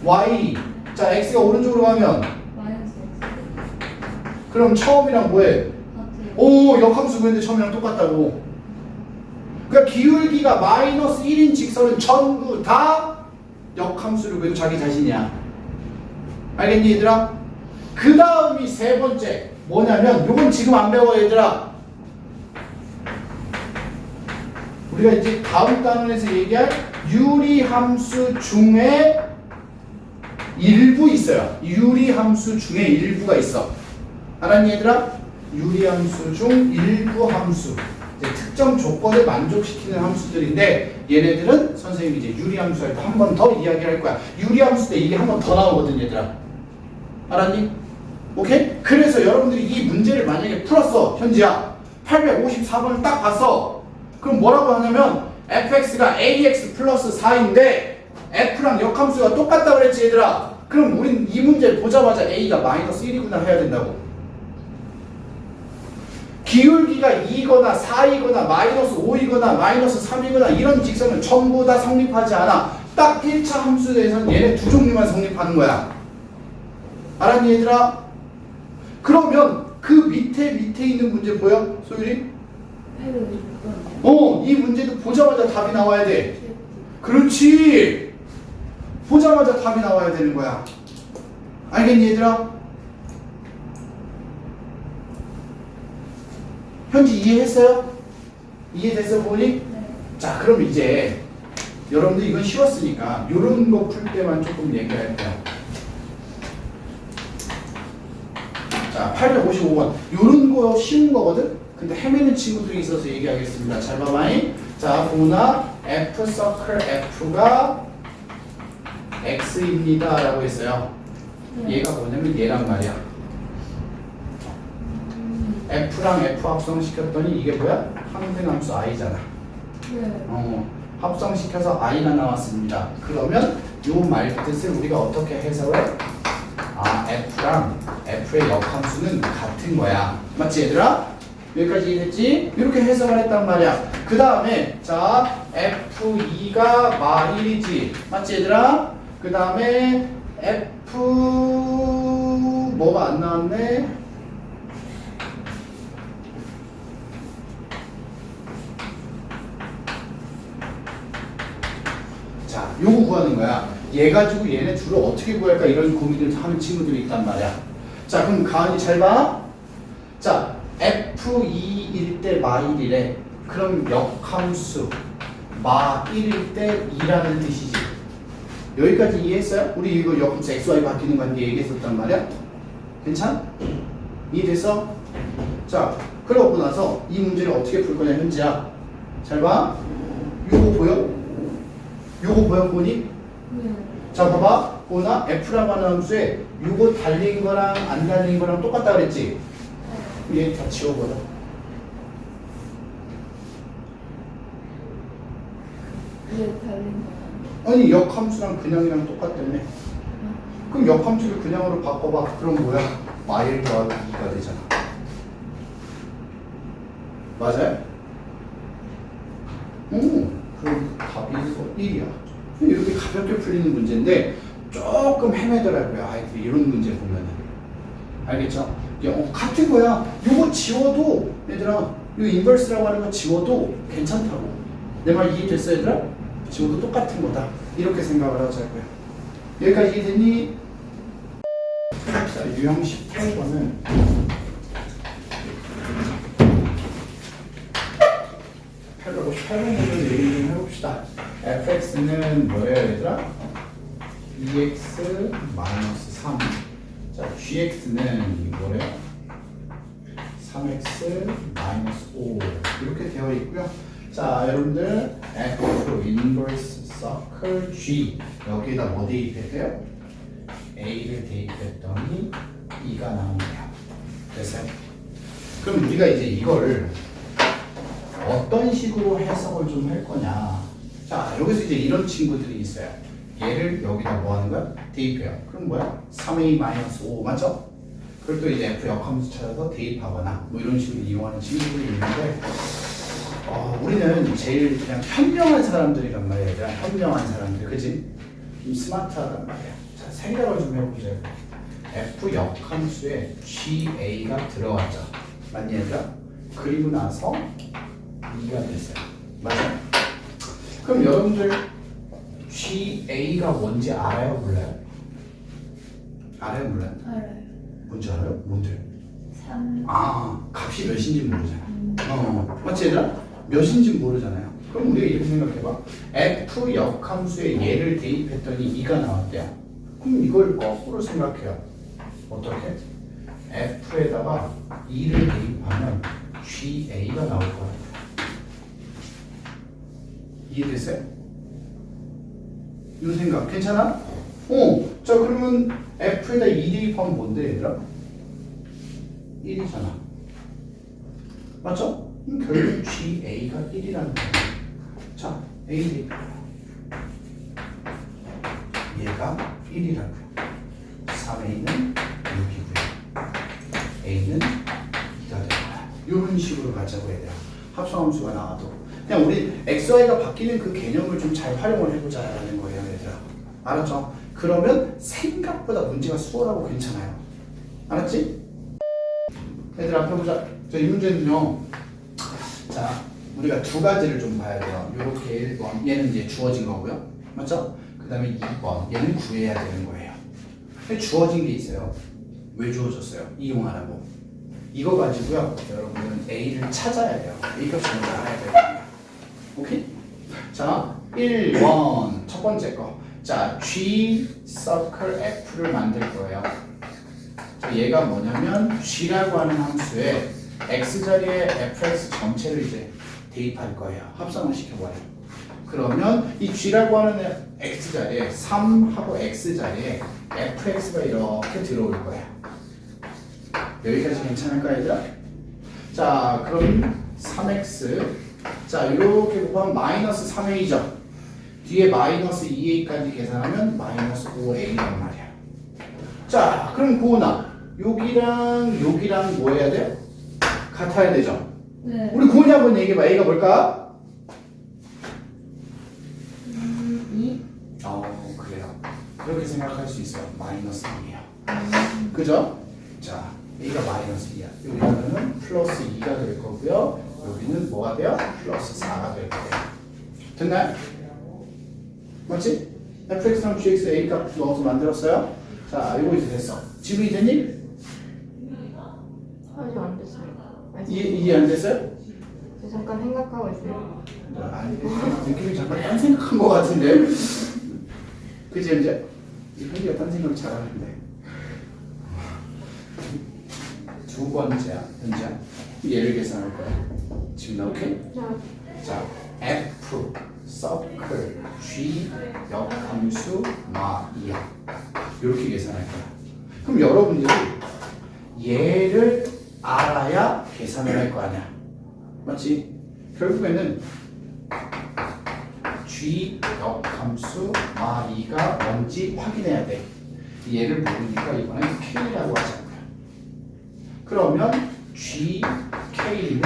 y. 자, x가 오른쪽으로 가면 마이너스 X. 그럼 처음이랑 뭐해? 같은. 오, 역함수 구했는데 처음이랑 똑같다고. 그러니까 기울기가 마이너스 1인 직선은 전부 다 역함수를 구해도 자기 자신이야. 알겠니 얘들아? 그 다음이 세 번째 뭐냐면 요건 지금 안 배워 얘들아. 우리가 이제 다음 단원에서 얘기할 유리함수 중에 일부 있어요. 유리함수 중에 일부가 있어. 알았니 얘들아? 유리함수 중 일부 함수. 이제 특정 조건을 만족시키는 함수들인데 얘네들은 선생님이 이제 유리함수 할 때 한 번 더 이야기할 거야. 유리함수 때 이게 한 번 더 나오거든 얘들아. 알았니? 오케이? 그래서 여러분들이 이 문제를 만약에 풀었어 현지야 854번을 딱 봤어. 그럼 뭐라고 하냐면 fx가 ax 플러스 4인데 f랑 역함수가 똑같다 그랬지 얘들아. 그럼 우린 이 문제를 보자마자 a가 마이너스 1이구나 해야 된다고. 기울기가 2거나 4이거나 마이너스 5이거나 마이너스 3이거나 이런 직선은 전부 다 성립하지 않아. 딱 1차 함수에서는 얘네 두 종류만 성립하는 거야. 알았니 얘들아? 그러면 그 밑에 있는 문제 보여? 소율이? 856번이요. 이 문제도 보자마자 답이 나와야 돼. 그렇지. 보자마자 답이 나와야 되는 거야. 알겠니 얘들아? 현지 이해했어요? 이해됐어 보니? 네. 자, 그럼 이제 여러분들 이건 쉬웠으니까 요런 거 풀 때만 조금 얘기할 거야. 자, 855번 요런 거 쉬운 거거든? 근데 헤매는 친구들이 있어서 얘기하겠습니다. 잘 봐봐잉. 자, 보나 F 서클 F가 X입니다 라고 했어요. 네. 얘가 뭐냐면 얘란 말이야. F랑 F 합성시켰더니 이게 뭐야? 항등함수 I잖아. 네. 합성시켜서 I가 나왔습니다. 그러면 요 말 뜻을 우리가 어떻게 해석을? 아, F랑 F의 역함수는 같은 거야. 맞지 얘들아? 여기까지 이해됐지? 이렇게 해석을 했단 말이야. 그 다음에 자 F2가 마1이지. 맞지 얘들아? 그 다음에 F 뭐가 안 나왔네? 자, 요거 구하는 거야. 얘 가지고 얘네 둘을 어떻게 구할까 이런 고민을 하는 친구들이 있단 말이야. 자, 그럼 가은이 잘 봐. 자, F2일 때 마1이래. 그럼 역함수 마1일 때 2라는 뜻이지. 여기까지 이해했어요? 우리 이거 역함수 XY 바뀌는 관계 얘기했었단 말이야. 괜찮? 이해됐어? 자, 그러고 나서 이 문제를 어떻게 풀 거냐 현지야. 잘 봐. 요거 보여? 요거 보여 보니? 네. 자, 봐봐. 보나 F라고 하는 함수에 요거 달린 거랑 안 달린 거랑 똑같다 그랬지? 얘 다 지워버려. 이게 달린 거. 아니 역함수랑 그냥이랑 똑같다며. 그럼 역함수를 그냥으로 바꿔봐. 그럼 뭐야? 마일 더하기 2가 되잖아. 맞아요? 그럼 답이 1이야. 이렇게 가볍게 풀리는 문제인데 조금 헤매더라고요. 아이들이 이런 문제 보면은. 알겠죠? 같은 거야. 요거 지워도 얘들아, 요 인버스라고 하는 거 지워도 괜찮다고. 내 말 이해됐어 얘들아? 지워도 똑같은 거다. 이렇게 생각을 하자고요. 여기까지 이해됐니? 자, 유형 18번은 패러고 18번으로 얘기 좀 해봅시다. fx는 뭐예요 얘들아? 2x 마이너스 3. 자, gx는 뭐래요? 3x 마이너스 5 이렇게 되어 있고요. 자, 여러분들 f 인버스 서클 g 여기에다 뭐 대입해요? a를 대입했더니 2가 나옵니다. 됐어요? 그럼 우리가 이제 이거를 어떤 식으로 해석을 좀 할 거냐. 자, 여기서 이제 이런 친구들이 있어요. 얘를 여기다 뭐 하는 거야? 대입해요. 그럼 뭐야? 3a-5 맞죠? 그걸 또 이제 f 역함수 찾아서 대입하거나 뭐 이런 식으로 이용하는 친구들이 있는데 우리는 제일 그냥 현명한 사람들이란 말이야. 그냥 현명한 사람들, 그치? 좀 스마트하단 말이야. 자, 생각을 좀 해보자. f 역함수에 GA가 들어왔죠. 맞니 얘들아? 그리고 나서 2가 됐어요. 맞아? 그럼 여러분들 GA가 뭔지 알아요? 몰라요? 알아요? 몰라요? 알아요. 뭔지 알아요? 뭔데? 3. 값이 몇인지 모르잖아. 맞지 얘들아? 몇인지 모르잖아요. 그럼 우리가 이렇게 생각해봐. f 역함수에 얘를 대입했더니 2가 나왔대요. 그럼 이걸 거꾸로 생각해요. 어떻게? f에다가 2를 대입하면 GA가 나올 거야. 이해됐어요? 이 생각 괜찮아? 자 그러면 f에다 2 대입하면 뭔데 얘들아? 1이잖아. 맞죠? 결국 GA가 1이라는 거야. 자, A 대입. 얘가 1이라고요. 3A는 6이고요. A는 2가 될 거야. 이런 식으로 가자고 얘들아. 합성함수가 나와도 그냥 우리 XY가 바뀌는 그 개념을 좀 잘 활용을 해보자라는 거예요 얘들아. 알았죠? 그러면 생각보다 문제가 수월하고 괜찮아요. 알았지? 얘들아 앞에 보자. 자, 이 문제는요. 자, 우리가 두 가지를 좀 봐야 돼요. 요렇게 1번, 얘는 이제 주어진 거고요. 맞죠? 그 다음에 2번, 얘는 구해야 되는 거예요. 근데 주어진 게 있어요. 왜 주어졌어요? 이용하라고. 이거 가지고요. 여러분은 A를 찾아야 돼요. A 값을 먼저 알아야 돼요. 오케이? 자, 1번 첫 번째 거. 자, G circle F를 만들 거예요. 얘가 뭐냐면 G라고 하는 함수에 X 자리에 fx 전체를 이제 대입할 거예요. 합성을 시켜버려요. 그러면 이 G라고 하는 X 자리에 3하고 X 자리에 fx가 이렇게 들어올 거예요. 여기까지 괜찮을까 얘들아? 자, 그럼 3x 자, 이렇게 곱하면 마이너스 3a죠. 뒤에 마이너스 2a까지 계산하면 마이너스 5a란 말이야. 자, 그럼 고은아 여기랑 뭐 해야 돼? 같아야 되죠? 네. 우리 고은이 한번 얘기해봐. A가 뭘까? 2. 그래요. 그렇게 생각할 수 있어요. 마이너스 2이에요. 그죠? 자, A가 마이너스 2야. 여기는 플러스 2가 될 거고요. 여기는 뭐가 돼요? 플러스 4가 될 거예요. 됐나요? 맞지? fx랑 gx a 값 넣어서 만들었어요. 자, 이거 이제 됐어. 지문이 됐니? 아직 안 됐어요. 이해 안 됐어요? 저 잠깐 생각하고 있어요. 아니, 느낌이 잠깐 딴 생각한 것 같은데. 그치, 이제? 이 현지가 딴 생각 잘하는데. 두 번째야, 현지야. 얘를 계산할 거야. 지금 나 오케이? 자, F, 서클, G, 역함수, 마이야. 이렇게 계산할 거야. 그럼 여러분들이 얘를 알아야 계산을 할 거 아니야. 맞지? 결국에는 G, 역함수, 마이가 뭔지 확인해야 돼. 얘를 모르니까 이번엔 K라고 하자고요. 그러면 G, K는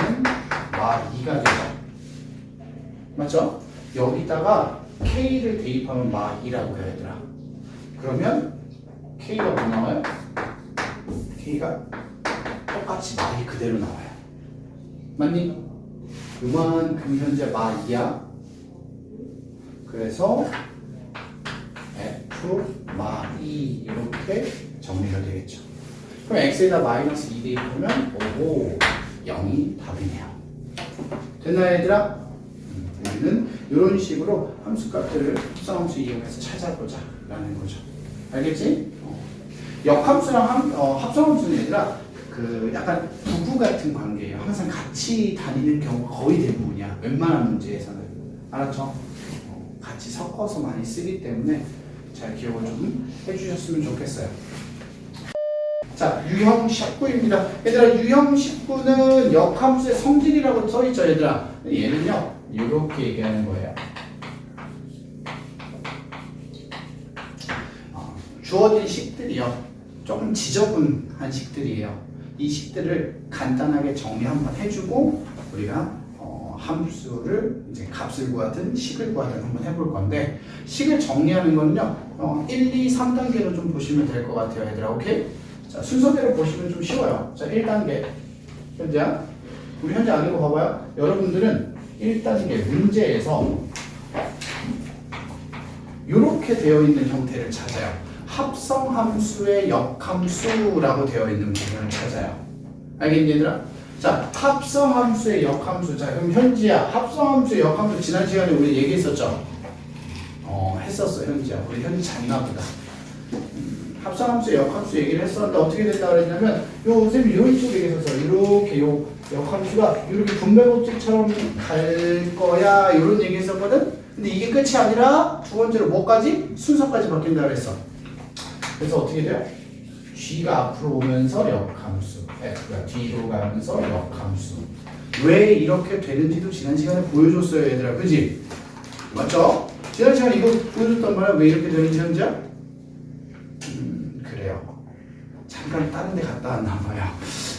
마2가 되죠. 맞죠? 여기다가 K를 대입하면 마2라고 해야 되나? 그러면 K가 뭐 나와요? K가 똑같이 마2 그대로 나와요. 맞니? 그만큼 현재 마2야. 그래서 F 마2 이렇게 정리가 되겠죠. 그럼 x에다 마이너스 2 대입하면 5, 0이 답이네요. 됐나요 얘들아? 우리는 이런 식으로 함수값들을 합성함수 이용해서 찾아보자 라는 거죠. 알겠지? 역함수랑 합성함수는 얘들아 그 약간 부부 같은 관계예요. 항상 같이 다니는 경우가 거의 대부분이야. 웬만한 문제에서는. 알았죠? 같이 섞어서 많이 쓰기 때문에 잘 기억을 좀 해주셨으면 좋겠어요. 자, 유형 19입니다. 얘들아, 유형 19는 역함수의 성질이라고 써있죠, 얘들아. 얘는요, 이렇게 얘기하는 거예요. 주어진 식들이요, 조금 지저분한 식들이에요. 이 식들을 간단하게 정리 한번 해주고 우리가 함수를 이제 값을 구하든 식을 구하든 한번 해볼 건데, 식을 정리하는 거는요 1, 2, 3단계로 좀 보시면 될 것 같아요, 얘들아. 오케이? 자, 순서대로 보시면 좀 쉬워요. 자, 1단계 현재 우리 현재 안 읽어봐봐요. 여러분들은 1단계 문제에서 이렇게 되어 있는 형태를 찾아요. 합성함수의 역함수라고 되어 있는 부분을 찾아요. 알겠니, 얘들아? 자, 합성함수의 역함수. 자, 그럼 현지야, 합성함수의 역함수 지난 시간에 우리 얘기했었죠? 했었어, 현지야. 우리 현지 잤나 보다. 합성함수의 역함수 얘기를 했었는데 어떻게 된다고 그랬냐면, 선생님이 이런 쪽에 얘기했었어. 이렇게 요 역함수가 이렇게 분배 법칙처럼 갈 거야, 이런 얘기 했었거든? 근데 이게 끝이 아니라 두 번째로 뭐까지? 순서까지 바뀐다 그랬어. 그래서 어떻게 돼요? G가 앞으로 오면서 역함수, F가 뒤로 가면서 역함수. 왜 이렇게 되는지도 지난 시간에 보여줬어요, 얘들아. 그지? 맞죠? 지난 시간에 이거 보여줬단 말이야. 왜 이렇게 되는지 현재? 그래요. 잠깐 다른 데 갔다 왔나 봐요.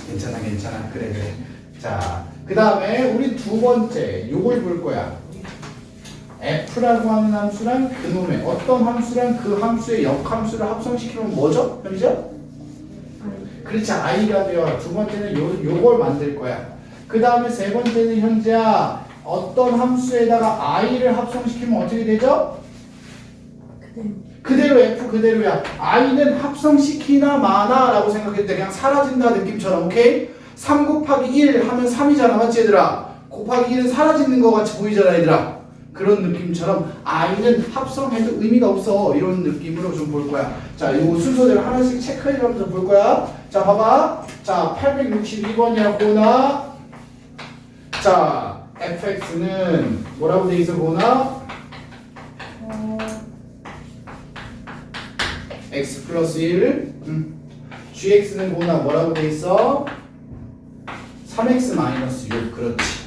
괜찮아. 그래. 자, 그 다음에 우리 두 번째 요걸 볼 거야. F라고 하는 함수랑 그놈의 어떤 함수랑 그 함수의 역함수를 합성시키면 뭐죠? 현재? 그렇지, I가 되어. 두 번째는 요걸 만들 거야. 그 다음에 세 번째는 현재야, 어떤 함수에다가 I를 합성시키면 어떻게 되죠? 그대로 F 그대로야. I는 합성시키나 마나 라고 생각했을 때 그냥 사라진다 느낌처럼. 오케이? 3 곱하기 1 하면 3이잖아, 맞지 얘들아? 곱하기 1은 사라지는 것 같이 보이잖아, 얘들아. 그런 느낌처럼 I는 합성해도 의미가 없어, 이런 느낌으로 좀 볼 거야. 자, 요 순서대로 하나씩 체크해가면서 볼 거야. 자, 봐봐. 자, 862번이야, 고나. 자, fx는 뭐라고 돼 있어, 고나? x 플러스 1. gx는 고나 뭐라고 돼 있어? 3x 마이너스 6. 그렇지.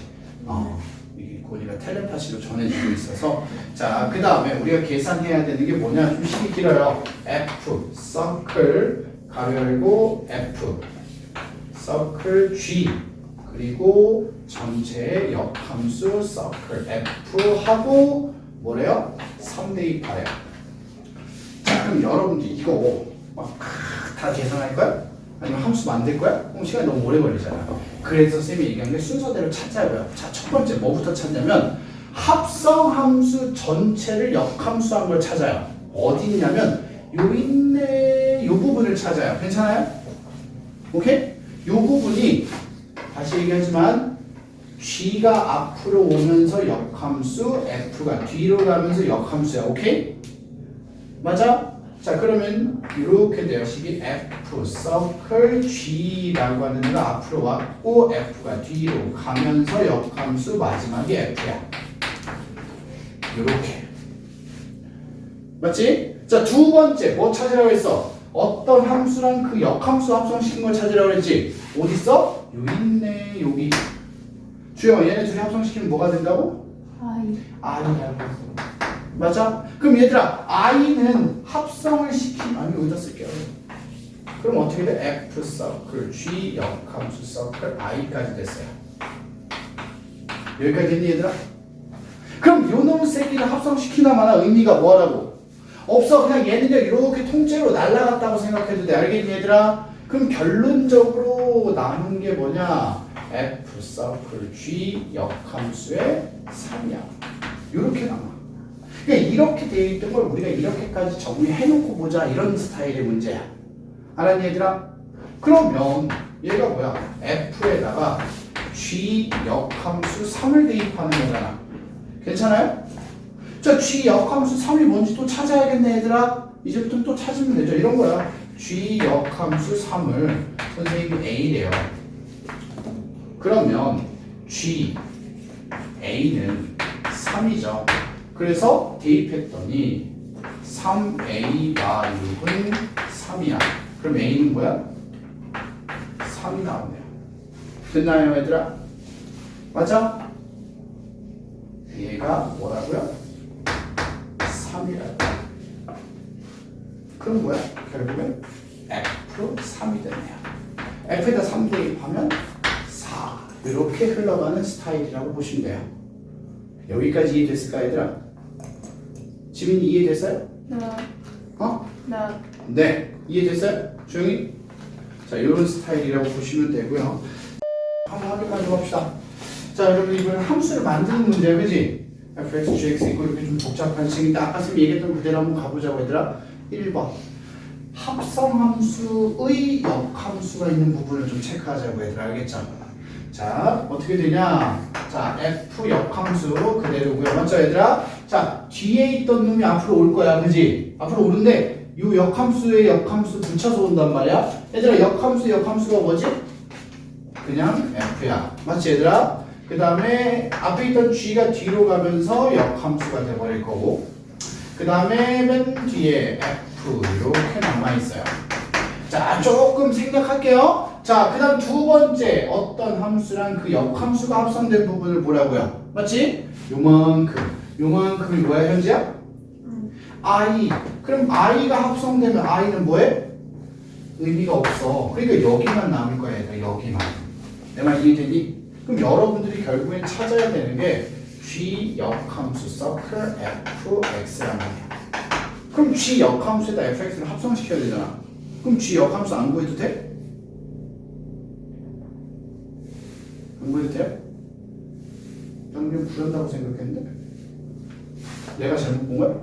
우리가 텔레파시로 전해주고 있어서. 자, 그 다음에 우리가 계산해야 되는 게 뭐냐, 좀 식이 길어요. F 서클 가로 열고 F 서클 G 그리고 전체의 역함수 서클 F 하고 뭐래요? 3대2 파래요. 자, 그럼 여러분들 이거 막 다 계산할 거야? 아니면 함수 만들 거야? 그럼 시간이 너무 오래 걸리잖아. 그래서 쌤이 얘기한 게 순서대로 찾자고요. 자, 첫 번째 뭐부터 찾냐면 합성함수 전체를 역함수한 걸 찾아요. 어디 있냐면 요 있네, 요 부분을 찾아요. 괜찮아요? 오케이? 요 부분이 다시 얘기하지만 G가 앞으로 오면서 역함수, F가 뒤로 가면서 역함수야. 오케이? 맞아? 자, 그러면 이렇게 돼요. 식이 F 서클 G라고 하는 애가 앞으로 왔고 F가 뒤로 가면서 역함수 마지막이 F야. 이렇게. 맞지? 자, 두 번째 뭐 찾으라고 했어? 어떤 함수랑 그 역함수 합성시킨 걸 찾으라고 했지? 어딨어? 여기 있네, 여기. 주영아, 얘네 둘이 합성시키면 뭐가 된다고? I라고 했어. 맞아? 그럼 얘들아, I는 합성을 시키면, 아니 여기다 쓸게요. 그럼 어떻게 돼? F 서클 G 역함수 서클 I까지 됐어요. 여기까지 됐니 얘들아? 그럼 요놈 새끼를 합성시키나 마나 의미가 뭐라고? 없어. 그냥 얘는요 이렇게 통째로 날라갔다고 생각해도 돼. 알겠니 얘들아? 그럼 결론적으로 남은 게 뭐냐? F 서클 G 역함수의 3이야. 이렇게 남아. 그러니까 이렇게 되어 있던 걸 우리가 이렇게까지 정리해놓고 보자, 이런 스타일의 문제야. 알았니 얘들아? 그러면 얘가 뭐야? F에다가 G 역함수 3을 대입하는 거잖아. 괜찮아요? 자, G 역함수 3이 뭔지 또 찾아야겠네 얘들아. 이제부터 또 찾으면 되죠. 이런 거야. G 역함수 3을 선생님이 A래요. 그러면 G A는 3이죠. 그래서 대입했더니 3A가 6은 3이야. 그럼 A는 뭐야? 3이 나오네요. 됐나요 얘들아? 맞아? 얘가 뭐라고요? 3이라고. 그럼 뭐야? 결국엔 F로 3이 되네요. F에다 3 대입하면 4. 이렇게 흘러가는 스타일이라고 보시면 돼요. 여기까지 이해됐을까 얘들아? 지민이 이해됐어요? 어? 네. 이해됐어요? 조용히? 자, 이런 스타일이라고 보시면 되고요. 한번 확인만 좀 합시다. 자, 여러분 이번엔 함수를 만드는 문제야, 그지? fx, gx 있고 이렇게 좀 복잡한 식인데 아까 쌤 얘기했던 그대로 한번 가보자고 얘들아. 1번 합성함수의 역함수가 있는 부분을 좀 체크하자고 얘들아. 알겠죠? 자, 어떻게 되냐? 자, f 역함수 그대로고요. 맞죠 얘들아? 자, 뒤에 있던 놈이 앞으로 올 거야, 그지? 앞으로 오는데 이 역함수에 역함수 붙여서 온단 말이야. 얘들아, 역함수가 뭐지? 그냥 f야. 맞지 얘들아? 그 다음에 앞에 있던 g가 뒤로 가면서 역함수가 돼버릴 거고, 그 다음에 맨 뒤에 f 이렇게 남아있어요. 자, 조금 생략할게요. 자, 그 다음 두 번째 어떤 함수랑 그 역함수가 합성된 부분을 보라고요. 맞지? 요만큼이 뭐야 현재야? i. 그럼 i가 합성되면 i는 뭐해? 의미가 없어. 그러니까 여기만 남을 거야 얘들아. 여기만. 내 말 이해되니? 그럼 여러분들이 결국엔 찾아야 되는 게 g 역함수 서클 fx란 말이야. 그럼 g 역함수에다 fx를 합성시켜야 되잖아. 그럼 g 역함수 안 구해도 돼? 안 구해도 돼? 난 그냥 구한다고 생각했는데 내가 잘못 본 거야?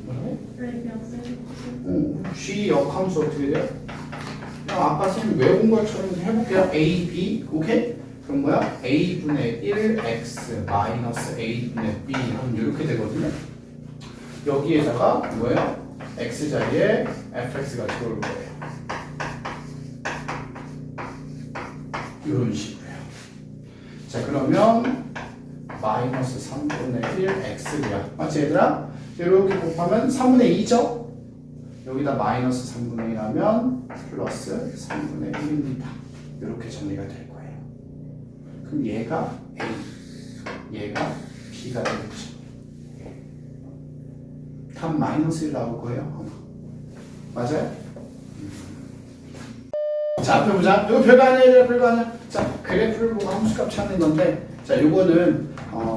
뭐라고? g 역함수 어떻게 돼요? 그냥 아까 쌤이 외운 것처럼 해볼게요. a, b, 오케이? 그럼 뭐야? a분의 1x 마이너스 a분의 b 하면 이렇게 되거든요. 여기에다가 뭐예요? x 자리에 fx가 들어올 거예요. 이런 식으로요. 자, 그러면 마이너스 3분의 1 x야. 맞지 얘들아? 이렇게 곱하면 3분의 2죠? 여기다 마이너스 3분의 1 하면 플러스 3분의 1입니다. 이렇게 정리가 될 거예요. 그럼 얘가 A, 얘가 B가 되겠죠. 답 마이너스 1 나올 거예요. 맞아요? 자, 앞에 보자. 이거 별거 아니야, 얘들아, 별거 아니야. 자, 그래프를 보고 함수값 찾는 건데, 자, 요거는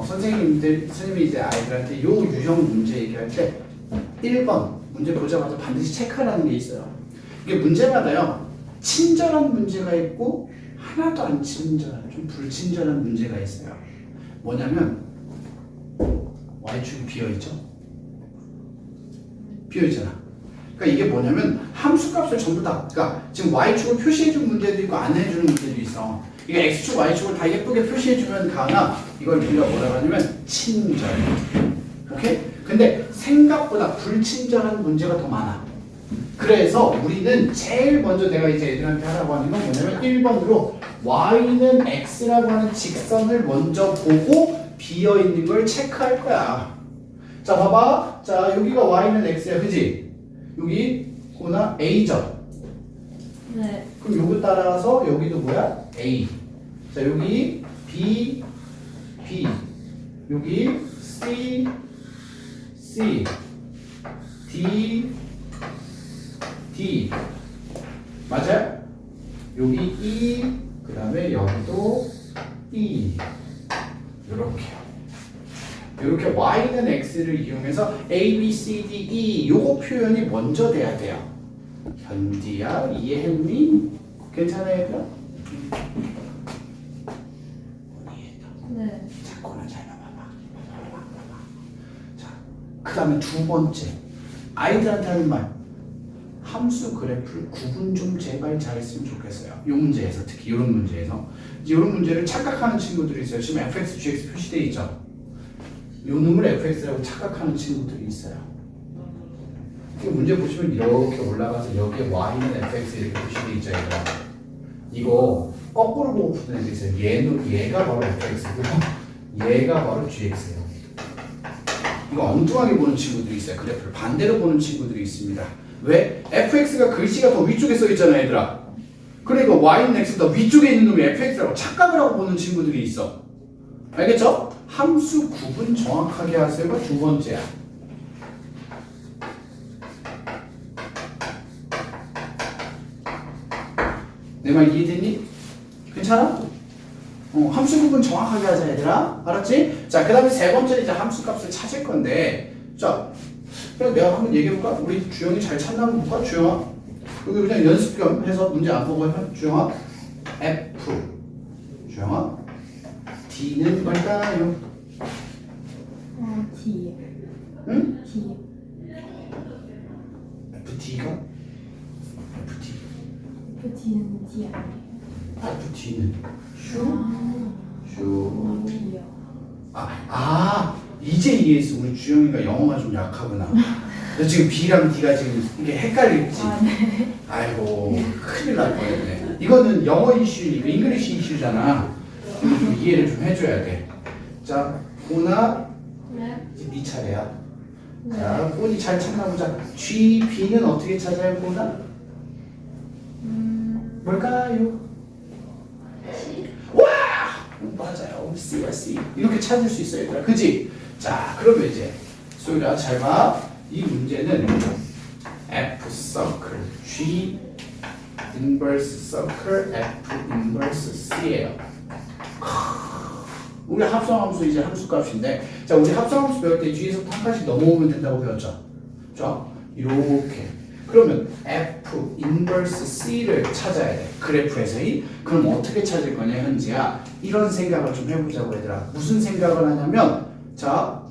선생님이 이제 아이들한테 요 유형 문제 얘기할 때 1번 문제 보자마자 반드시 체크하라는 게 있어요. 이게 문제마다요, 친절한 문제가 있고 하나도 안 친절한, 좀 불친절한 문제가 있어요. 뭐냐면 y축이 비어있죠? 비어있잖아. 그러니까 이게 뭐냐면 함수값을 전부 다, 그러니까 지금 y축을 표시해준 문제도 있고 안 해주는 문제도 있어. 이게 x축, y축을 다 예쁘게 표시해주면 가나 이걸 우리가 뭐라고 하냐면 친절. 오케이? 근데 생각보다 불친절한 문제가 더 많아. 그래서 우리는 제일 먼저 내가 이제 애들한테 하라고 하는 건 뭐냐면 1번으로 y는 x라고 하는 직선을 먼저 보고 비어있는 걸 체크할 거야. 자, 봐봐. 자, 여기가 y는 x야, 그지? 여기 코나 a죠. 네. 그럼 요거 따라서 여기도 뭐야? A. 자, 여기 B, B. 여기 C, C. D, D. 맞아요? 여기 E. 그 다음에 여기도 E. 이렇게 Y는 X를 이용해서 A, B, C, D, E. 요거 표현이 먼저 돼야 돼요. 현디야, 이해했니? 괜찮아, 얘들아? 네. 자꾸나 잘 봐봐. 자, 그 다음에 두 번째. 아이들한테 하는 말. 함수 그래프를 구분 좀 제발 잘했으면 좋겠어요. 이 문제에서, 특히 이런 문제에서. 이제 이런 문제를 착각하는 친구들이 있어요. 지금 fx, gx 표시되어 있죠? 이 놈을 fx라고 착각하는 친구들이 있어요. 문제 보시면 이렇게 올라가서 여기에 y는 fx 이렇게 표시되어 있죠, 얘들아. 이거 거꾸로 보고 푸는 애들 있어요. 얘가 바로 fx고 얘가 바로 gx예요. 이거 엉뚱하게 보는 친구들이 있어요. 그래프를 반대로 보는 친구들이 있습니다. 왜? fx가 글씨가 더 위쪽에 써 있잖아 얘들아. 그러니까 y는 x 더 위쪽에 있는 놈이 fx라고 착각을 하고 보는 친구들이 있어. 알겠죠? 함수 구분 정확하게 하세요가 두 번째야. 내 말 이해됐니? 괜찮아? 함수 구분 정확하게 하자 얘들아. 알았지? 자, 그 다음에 세 번째는 이제 함수 값을 찾을 건데, 자, 그냥 내가 한번 얘기해볼까? 우리 주영이 잘 찾나 한번 볼까? 주영아, 여기 그냥 연습 겸 해서 문제 안 보고 하면 주영아, F, 주영아, D는 뭘까요? D. 응? D. FD가? FD. 그 D는 D 아니에요? FD는 슈. D요. 이제 이해했어. 우리 주영이가 영어가 좀 약하구나. 너 지금 B랑 D가 지금 이게 헷갈리지? 네. 아이고, 큰일 날 뻔했네. 이거는 영어 이슈니까, 잉글리시 이슈잖아. 좀 이해를 좀 해줘야 돼. 자, 꼬나, 네. 이제 네 차례야. 자, 꼬니 잘 찾나 보자. G, B는 어떻게 찾아요, 꼬나? 뭘까요? 와! 맞아요. C야, C. 이렇게 찾을 수 있어요, 얘들아. 그지? 자, 그러면 이제, 소율아, 잘 봐. 이 문제는 F circle, G inverse circle, F inverse C예요. 우리 합성함수 이제 함수값인데, 자, 우리 합성함수 배울 때 G에서부터 한 칸씩 넘어오면 된다고 배웠죠. 자, 이렇게. 그러면 F inverse C를 찾아야 돼. 그래프에서의. 그럼 어떻게 찾을 거냐, 현지야? 이런 생각을 좀 해보자고 얘들아. 무슨 생각을 하냐면, 자,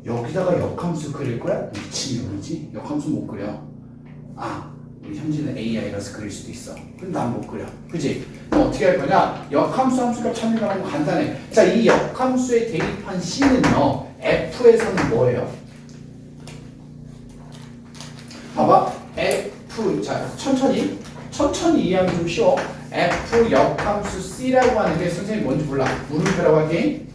여기다가 역함수 그릴 거야? 미친년이지? 역함수 못 그려. 우리 현지는 AI라서 그릴 수도 있어. 근데 난 못 그려. 그지? 그럼 어떻게 할 거냐? 역함수 함수값 찾는 거는 간단해. 자, 이 역함수에 대입한 C는요, F에서는 뭐예요? 봐봐. F, 자, 천천히 이해하면 좀 쉬워. F 역함수 C라고 하는 게 선생님이 뭔지 몰라. 물음표라고 할게.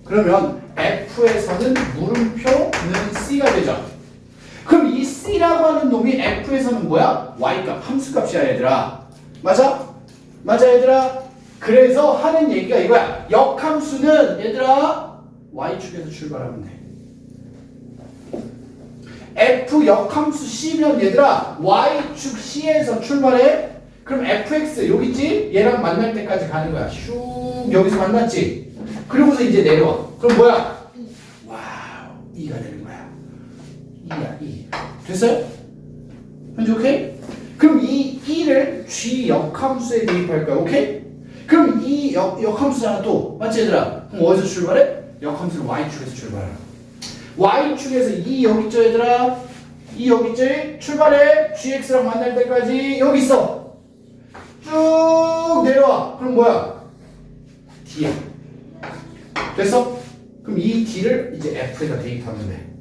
그러면 F에서는 물음표는 C가 되죠. 그럼 이 C라고 하는 놈이 F에서는 뭐야? Y값, 함수값이야 얘들아. 맞아? 맞아 얘들아? 그래서 하는 얘기가 이거야. 역함수는 얘들아 Y축에서 출발하면 돼. F 역함수 C면 얘들아 Y축 C에서 출발해. 그럼 fx 여기 있지? 얘랑 만날 때까지 가는 거야. 슉 여기서 만났지? 그리고서 이제 내려와. 그럼 뭐야? 와우 2가 되는 거야. 2야 2. 됐어요? 현재 오케이? 그럼 이 2를 G 역함수에 대입할 거야. 오케이? 그럼 이 역함수잖아 또. 맞지 얘들아? 그럼 어디서 출발해? 역함수는 Y축에서 출발해. Y축에서 2 여기 있죠 얘들아? 2 여기 있지? 출발해. GX랑 만날 때까지 여기 있어. 쭉 내려와. 그럼 뭐야? D야. 됐어? 그럼 이 D를 이제 F에다 대입하면 돼.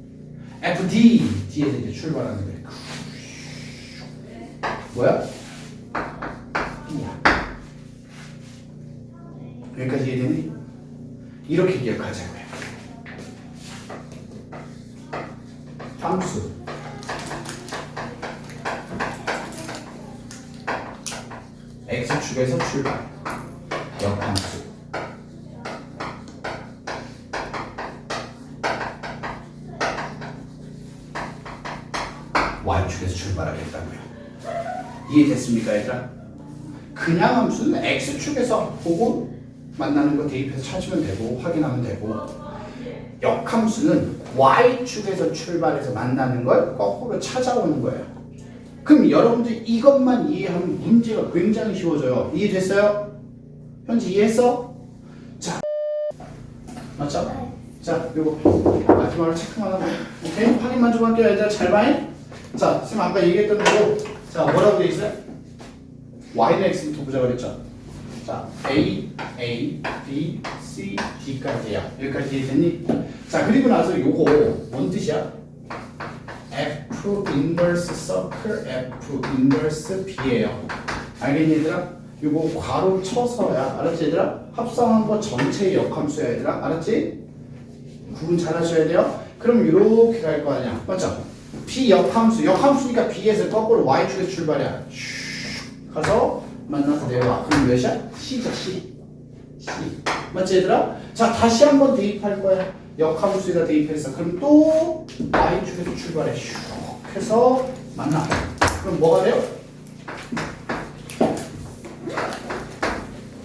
FD. D에서 이제 출발하는 돼. 뭐야? D야. 여기까지 이해되니? 이렇게 기억하자고요. 함수. X축에서 출발. 역함수. Y축에서 출발하겠다고요. 이해됐습니까 얘들아? 그냥 함수는 X축에서 보고 만나는 거 대입해서 찾으면 되고 확인하면 되고, 역함수는 Y축에서 출발해서 만나는 걸 거꾸로 찾아오는 거예요. 그럼 여러분들 이것만 이해하면 문제가 굉장히 쉬워져요. 이해됐어요? 현재 이해했어? 자, 맞죠? 자, 요거 마지막으로 체크만 하고, 오케이? 확인만 좀 할게요. 얘들아 잘 봐잉? 자, 선생님 아까 얘기했던 대로, 자, 뭐라고 돼 있어요? Y는 X부터 보자 그랬죠? 자, A, B, C, D까지야. 여기까지 이해됐니? 자, 그리고 나서 요거 뭔 뜻이야? F inverse circle, F inverse B예요. 알겠니 얘들아? 요거 괄호 쳐서야. 알았지 얘들아? 합성한 거 전체의 역함수야 얘들아. 알았지? 구분 잘 하셔야 돼요. 그럼 이렇게 갈 거 아니야. 맞죠? B 역함수. 역함수니까 B에서 거꾸로 Y축에 출발이야. 슉 가서 만나서 내려와. 그럼 몇이야? C죠, C. C. 맞지 얘들아? 자, 다시 한번 대입할 거야. 역함수에다 대입했어. 그럼 또 Y축에서 출발해. 슉 해서 만나. 그럼 뭐가 돼요?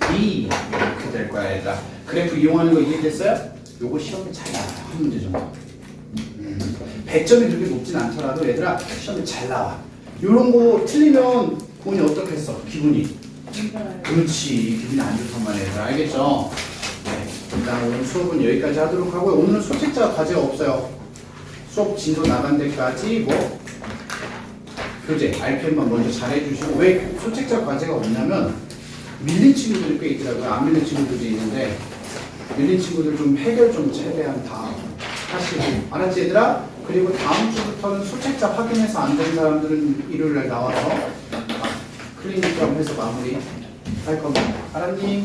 B 이렇게 될 거야 얘들아. 그래프 이용하는 거 이해됐어요? 요거 시험에 잘 나와요. 한 문제 정도. 100점이 그렇게 높진 않더라도 얘들아 시험에 잘 나와. 요런 거 틀리면 본인이 어떻겠어? 기분이? 그렇지. 기분이 안 좋단 말이야 얘들아. 알겠죠? 네. 일단 오늘 수업은 여기까지 하도록 하고요. 오늘은 소책자 과제가 없어요. 수업 진도 나간 데까지 뭐 교재, RPM만 먼저 잘 해주시고. 왜 소책자 과제가 없냐면 밀린 친구들이 꽤 있더라고요. 안 밀린 친구들이 있는데 밀린 친구들 좀 해결 좀 최대한 다 하시고. 알았지 얘들아? 그리고 다음 주부터는 소책자 확인해서 안 된 사람들은 일요일날 나와서 클리닉 좀 해서 마무리 할 겁니다. 알았니?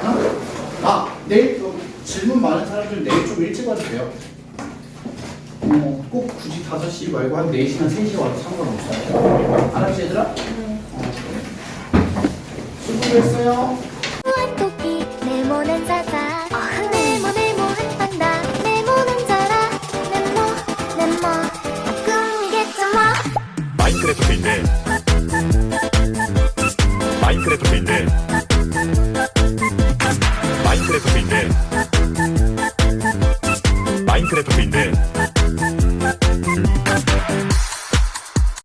어? 아, 내일 또 질문 많은 사람들 내일 좀 일찍 와도 돼요. 꼭 굳이 5시 말고 한 4시나 3시 와도 상관없어요. 알았지 얘들아? 네. 수고했어요.